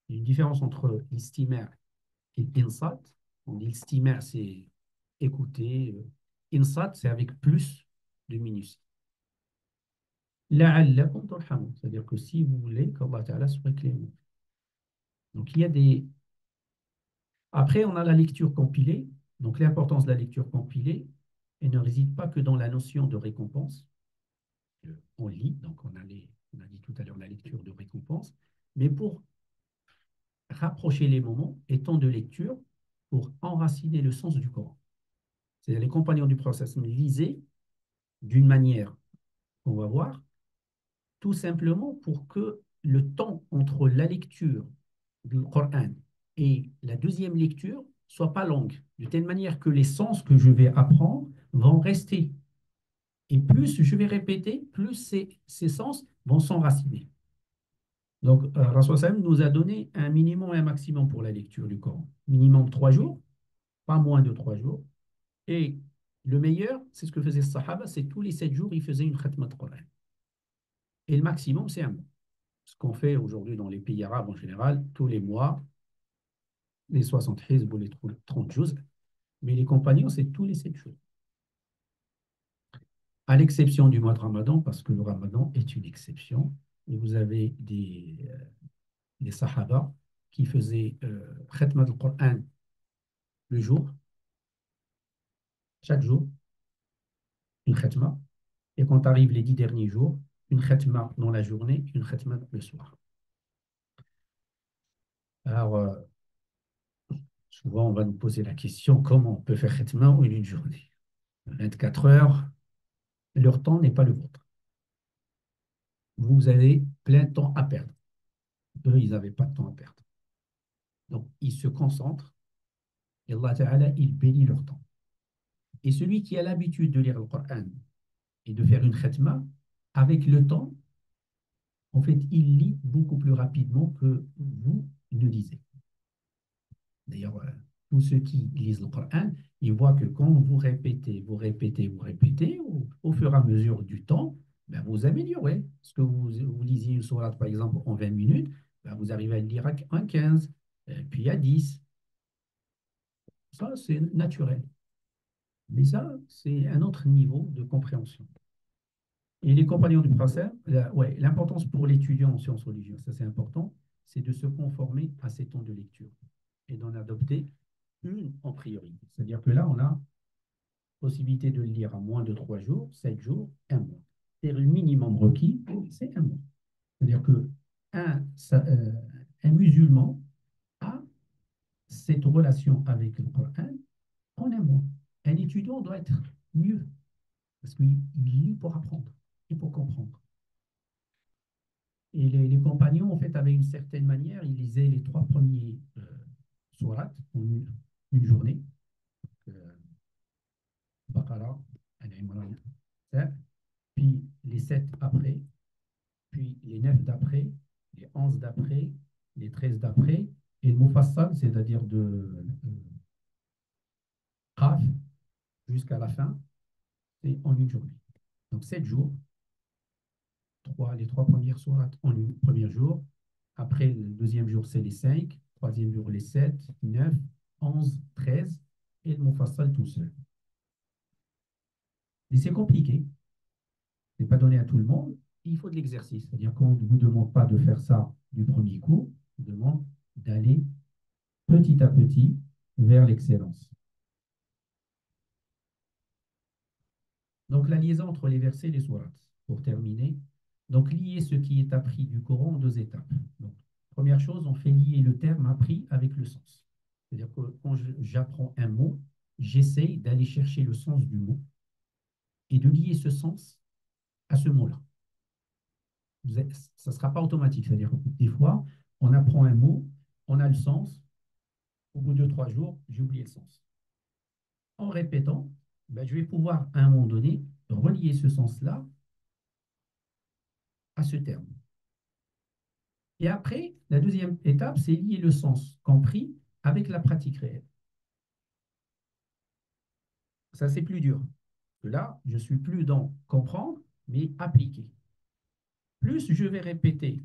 Il y a une différence entre l'istima' et l'insat. On dit l'istima' c'est écouter, insat c'est avec plus de minutie. La'allakum turhamun, c'est-à-dire que si vous voulez qu'Allah Ta'ala soit clément. Donc il y a des. Après, on a la lecture compilée. Donc l'importance de la lecture compilée, elle ne réside pas que dans la notion de récompense. On lit, donc on a dit tout à l'heure la lecture de récompense, mais pour rapprocher les moments et temps de lecture pour enraciner le sens du Coran. C'est-à-dire les compagnons du prophète lisaient d'une manière qu'on va voir, tout simplement pour que le temps entre la lecture du Coran et la deuxième lecture soit pas longue, de telle manière que les sens que je vais apprendre vont rester. Et plus je vais répéter, plus ces sens vont s'enraciner. Donc, Rasul Sallam nous a donné un minimum et un maximum pour la lecture du Coran. Minimum 3 jours, pas moins de 3 jours. Et le meilleur, c'est ce que faisait le Sahaba, c'est tous les 7 jours, il faisait une khatma de Coran. Et le maximum, c'est un mois. Ce qu'on fait aujourd'hui dans les pays arabes en général, tous les mois, les 60 hizb ou les 30 juz. Mais les compagnons, c'est tous les 7 jours. À l'exception du mois de Ramadan, parce que le Ramadan est une exception. Et vous avez des Sahaba qui faisaient Khatma al-Qur'an le jour, chaque jour, une khatma, et quand arrivent les 10 derniers jours, une khatma dans la journée, une khatma le soir. Alors, souvent, on va nous poser la question, comment on peut faire khatma en une journée? 24 heures, leur temps n'est pas le vôtre. Vous avez plein de temps à perdre. Eux, ils n'avaient pas de temps à perdre. Donc, ils se concentrent et Allah Ta'ala, il bénit leur temps. Et celui qui a l'habitude de lire le Coran et de faire une khatma, avec le temps, en fait, il lit beaucoup plus rapidement que vous ne lisez. D'ailleurs, tous ceux qui lisent le Coran, ils voient que quand vous répétez, au fur et à mesure du temps, ben, vous améliorez. Parce que vous lisiez une sourate, par exemple, en 20 minutes, ben, vous arrivez à le lire en 15, puis à 10. Ça, c'est naturel. Mais ça, c'est un autre niveau de compréhension. Et les compagnons du prophète, ouais, l'importance pour l'étudiant en sciences religieuses, ça c'est important, c'est de se conformer à ces temps de lecture et d'en adopter une en priorité. C'est-à-dire que là, on a possibilité de le lire à moins de 3 jours, 7 jours, un mois. Et le minimum requis, c'est un mois. C'est-à-dire que un musulman a cette relation avec le Coran en un mois. Un étudiant doit être mieux parce qu'il lit pour apprendre et pour comprendre. Et les compagnons, en fait, avaient une certaine manière, ils lisaient les 3 premiers sourates en une journée. Baqara, Al-Imran, puis les 7 après, puis les 9 d'après, les 11 d'après, les 13 d'après, et le Mufassal, c'est-à-dire de Qaf jusqu'à la fin, c'est en une journée. Donc 7 jours, les 3 premières sourates en un premier jour. Après, le deuxième jour, c'est les 5. Troisième jour, les 7, 9, 11, 13. Et le Mufassal tout seul. Et c'est compliqué. Ce n'est pas donné à tout le monde. Il faut de l'exercice. C'est-à-dire qu'on ne vous demande pas de faire ça du premier coup. On vous demande d'aller petit à petit vers l'excellence. Donc, la liaison entre les versets et les sourates. Pour terminer, donc lier ce qui est appris du Coran en 2 étapes. Donc, première chose, on fait lier le terme appris avec le sens. C'est-à-dire que quand j'apprends un mot, j'essaye d'aller chercher le sens du mot et de lier ce sens à ce mot-là. Ça ne sera pas automatique. C'est-à-dire que des fois, on apprend un mot, on a le sens, au bout de 3 jours, j'ai oublié le sens. En répétant, ben, je vais pouvoir à un moment donné relier ce sens-là à ce terme. Et après, la deuxième étape, c'est lier le sens compris avec la pratique réelle. Ça, c'est plus dur. Parce que là, je suis plus dans comprendre, mais appliquer. Plus je vais répéter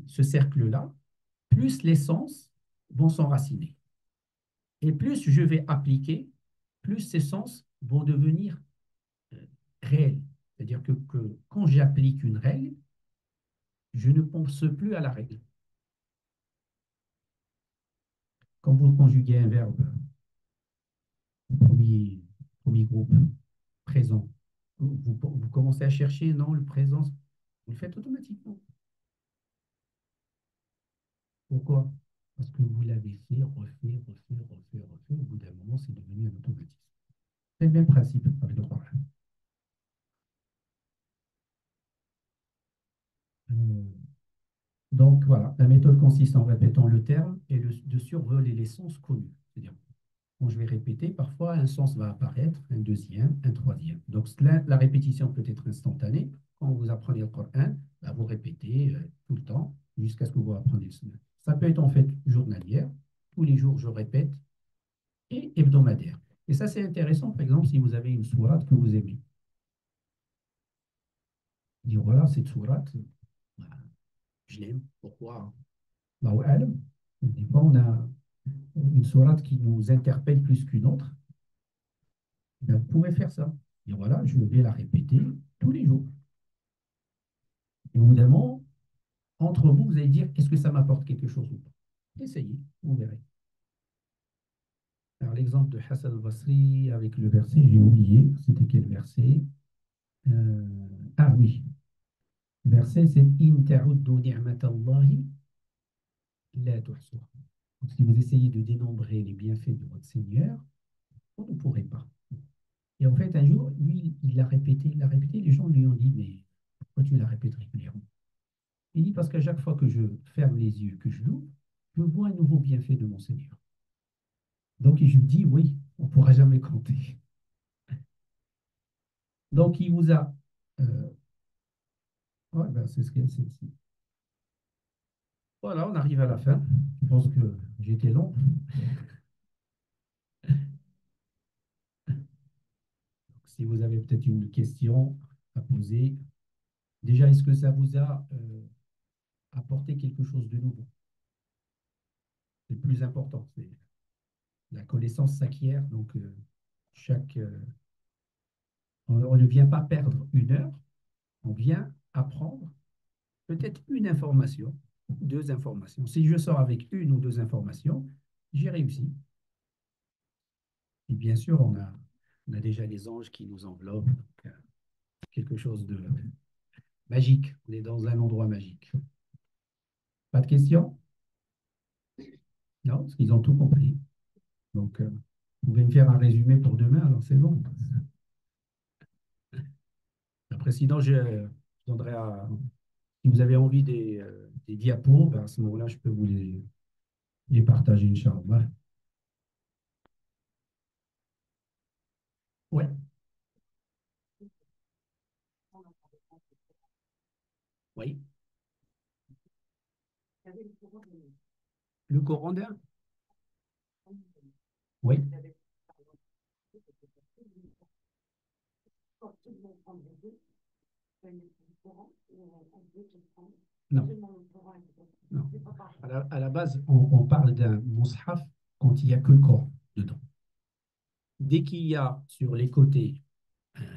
ce cercle-là, plus les sens vont s'enraciner. Et plus je vais appliquer, plus ces sens vont devenir réels. C'est-à-dire que quand j'applique une règle, je ne pense plus à la règle. Quand vous conjuguez un verbe, premier groupe, présent, vous commencez à chercher, non, le présent, vous le faites automatiquement. Pourquoi? Parce que vous l'avez fait, refait. Au bout d'un moment, c'est devenu un automatisme. C'est le même principe avec le Coran. Donc voilà, la méthode consiste en répétant le terme et de survoler les sens connus. C'est-à-dire, quand je vais répéter, parfois un sens va apparaître, un deuxième, un troisième. Donc la répétition peut être instantanée. Quand vous apprenez le Coran, bah, vous répétez tout le temps jusqu'à ce que vous appreniez le sunnah. Ça peut être en fait journalière. Tous les jours, je répète, et hebdomadaire. Et ça, c'est intéressant, par exemple, si vous avez une sourate que vous aimez. Dire, voilà, cette sourate, bah, je l'aime. Pourquoi? Bah, ouais, des fois, on a une sourate qui nous interpelle plus qu'une autre. Ben, vous pouvez faire ça. Et voilà, je vais la répéter tous les jours. Et au bout d'un moment, entre vous, vous allez dire, est-ce que ça m'apporte quelque chose ou pas? Essayez, vous verrez. Alors, l'exemple de Hassan al-Basri avec le verset, j'ai oublié, c'était quel verset? Euh, ah oui, le verset c'est In ta'uddu ni'matallahi la tuhsuha. Donc, si vous essayez de dénombrer les bienfaits de votre Seigneur, vous ne pourrez pas. Et en fait, un jour, lui, il l'a répété, les gens lui ont dit, mais pourquoi tu la répètes régulièrement? Il dit, parce qu'à chaque fois que je ferme les yeux, que je l'ouvre, je vois un nouveau bienfait de mon Seigneur. Donc, je me dis, oui, on ne pourra jamais compter. Donc, il vous a... ouais, ben, c'est ce qu'elle c'est ici. Voilà, on arrive à la fin. Je pense que j'ai été long. Donc, si vous avez peut-être une question à poser, déjà, est-ce que ça vous a apporté quelque chose de nouveau? C'est le plus important, c'est la connaissance s'acquiert. Donc, on ne vient pas perdre une heure, on vient apprendre peut-être une information, deux informations. Si je sors avec une ou deux informations, j'ai réussi. Et bien sûr, on a déjà les anges qui nous enveloppent, donc, quelque chose de magique. On est dans un endroit magique. Pas de questions? Non, parce qu'ils ont tout compris. Donc, vous pouvez me faire un résumé pour demain, alors c'est bon. Après, sinon, je donnerai si vous avez envie des diapos, ben, à ce moment-là, je peux vous les partager, Inch'Allah. Ouais, oui. Le Coran d'un? Oui. Non, non. À la base, on parle d'un mushaf quand il n'y a que le Coran dedans. Dès qu'il y a sur les côtés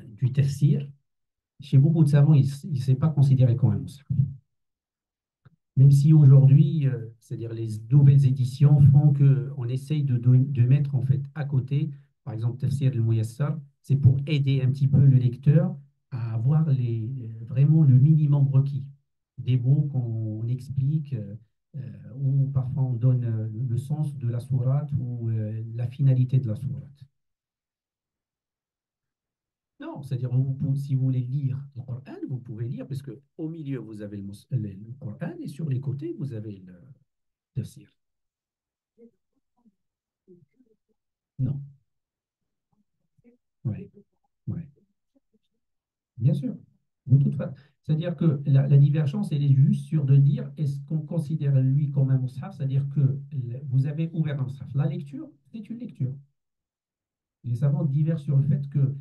du tafsir, chez beaucoup de savants, il ne s'est pas considéré comme un mushaf. Même si aujourd'hui, c'est-à-dire les nouvelles éditions font qu'on essaye de mettre en fait à côté, par exemple, Tafsir al-Muyassar, c'est pour aider un petit peu le lecteur à avoir vraiment le minimum requis. Des mots qu'on explique, ou parfois on donne le sens de la sourate ou la finalité de la sourate. Non, c'est-à-dire, si vous voulez lire le Coran, vous pouvez lire, parce que au milieu, vous avez le Coran et sur les côtés, vous avez le tafsir. Non, oui, oui, bien sûr. De toute façon, c'est-à-dire que la divergence, elle est juste sur de dire est-ce qu'on considère lui comme un mushaf, c'est-à-dire que vous avez ouvert un mushaf. La lecture, c'est une lecture. Les savants divergent sur le fait que,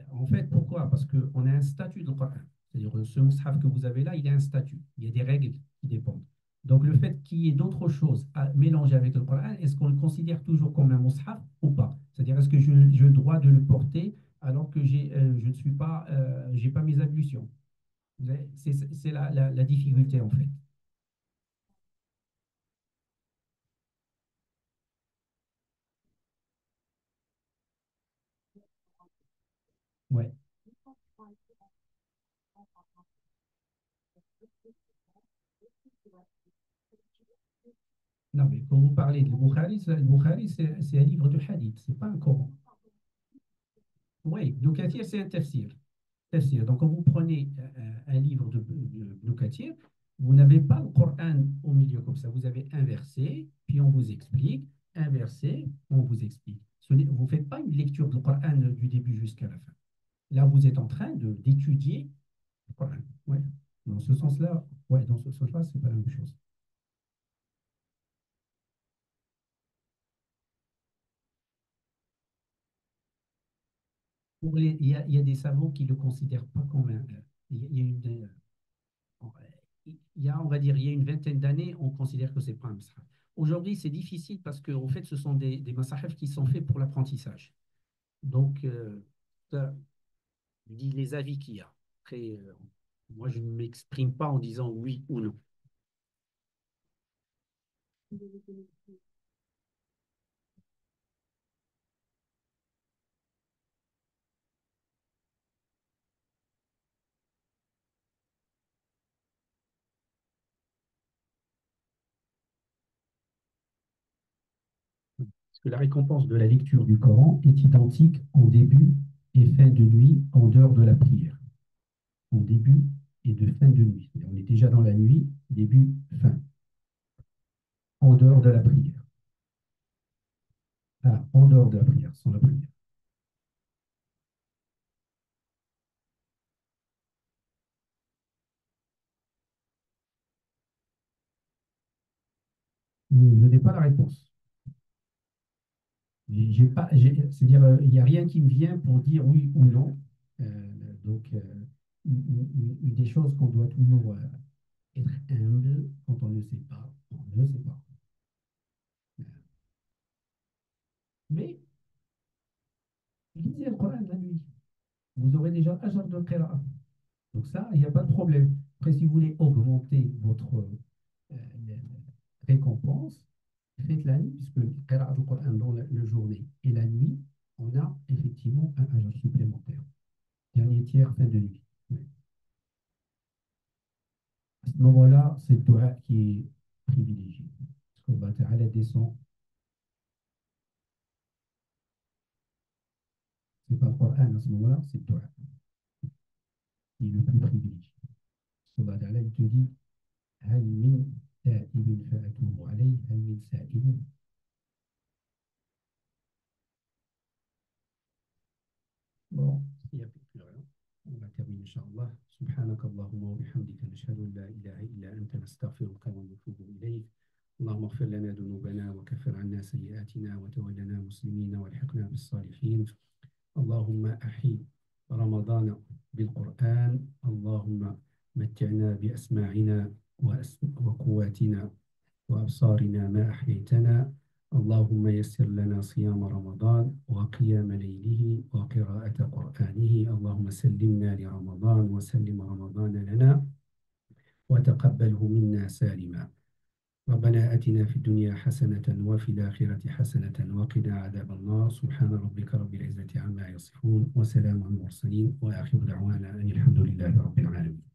en fait, pourquoi? Parce qu'on a un statut de Coran. C'est-à-dire ce mushaf que vous avez là, il a un statut. Il y a des règles qui dépendent. Donc, le fait qu'il y ait d'autres choses à mélanger avec le Coran, est-ce qu'on le considère toujours comme un mushaf ou pas? C'est-à-dire, est-ce que j'ai le droit de le porter alors que je ne suis pas, j'ai pas mes ablutions? C'est la difficulté, en fait. Ouais. Non, mais quand vous parlez de Bukhari, le Bukhari, c'est un livre de hadith, c'est pas un Coran. Oui, Ibn Kathir, c'est un tafsir. Tafsir. Donc, quand vous prenez un livre de Ibn Kathir, vous n'avez pas le Coran au milieu comme ça. Vous avez un verset, puis on vous explique, un verset, on vous explique. Vous ne faites pas une lecture du Coran du début jusqu'à la fin. Là, vous êtes en train d'étudier le Coran. Ouais. Dans ce sens-là, ouais, dans ce sens-là, c'est pas la même chose. Il y a des savants qui ne le considèrent pas comme un. Il y a une, il y a, on va dire, il y a une vingtaine d'années, on considère que c'est pas un mashaf. Aujourd'hui, c'est difficile parce qu'en fait, ce sont des masahifs qui sont faits pour l'apprentissage. Donc, ça, je dis les avis qu'il y a. Après, moi, je ne m'exprime pas en disant oui ou non. que la récompense de la lecture du Coran est identique en début et fin de nuit en dehors de la prière. En début et de fin de nuit. On est déjà dans la nuit, début, fin. En dehors de la prière. Ah, en dehors de la prière, sans la prière. Je n'ai pas la réponse. C'est-à-dire, il n'y a rien qui me vient pour dire oui ou non. Donc, une des choses qu'on doit toujours être humble quand on ne sait pas, on ne sait pas. Mais lisez le Coran la nuit. Vous aurez déjà ajr de qira'a. Donc ça, il n'y a pas de problème. Après, si vous voulez augmenter votre récompense, faites la nuit, puisque qira'a du Coran dans la journée et la nuit, on a effectivement un ajr supplémentaire. Dernier tiers, fin de nuit. Oui. À ce moment-là, c'est le Dua qui est privilégié. Parce qu'Allah Ta'ala descend. Ce n'est pas le Coran à ce moment-là, c'est le Dua qui est le plus privilégié. Allah Ta'ala, il te dit هل من تائب فأتوب عليه هل من سائل. Bon, il n'y a plus rien. On va terminer, Inch'Allah. سبحانك اللهم وبحمدك نشهد أن لا إله إلا أنت نستغفرك ونتوب إليك. اللهم اغفر لنا ذنوبنا وكفر عنا سيئاتنا وتولنا مسلمين والحقنا بالصالحين. اللهم أحي رمضان بالقرآن. اللهم متعنا بأسماعنا وقواتنا وأبصارنا ما أحييتنا. اللهم يسر لنا صيام رمضان وقيام ليله وقراءة قرآنه. اللهم سلمنا لرمضان وسلم رمضان لنا وتقبله منا سالما. ربنا آتنا في الدنيا حسنة وفي الآخرة حسنة وقنا عذاب النار. سبحان ربك رب العزة عما يصفون وسلام على المرسلين وآخر دعوانا أن الحمد لله رب العالمين.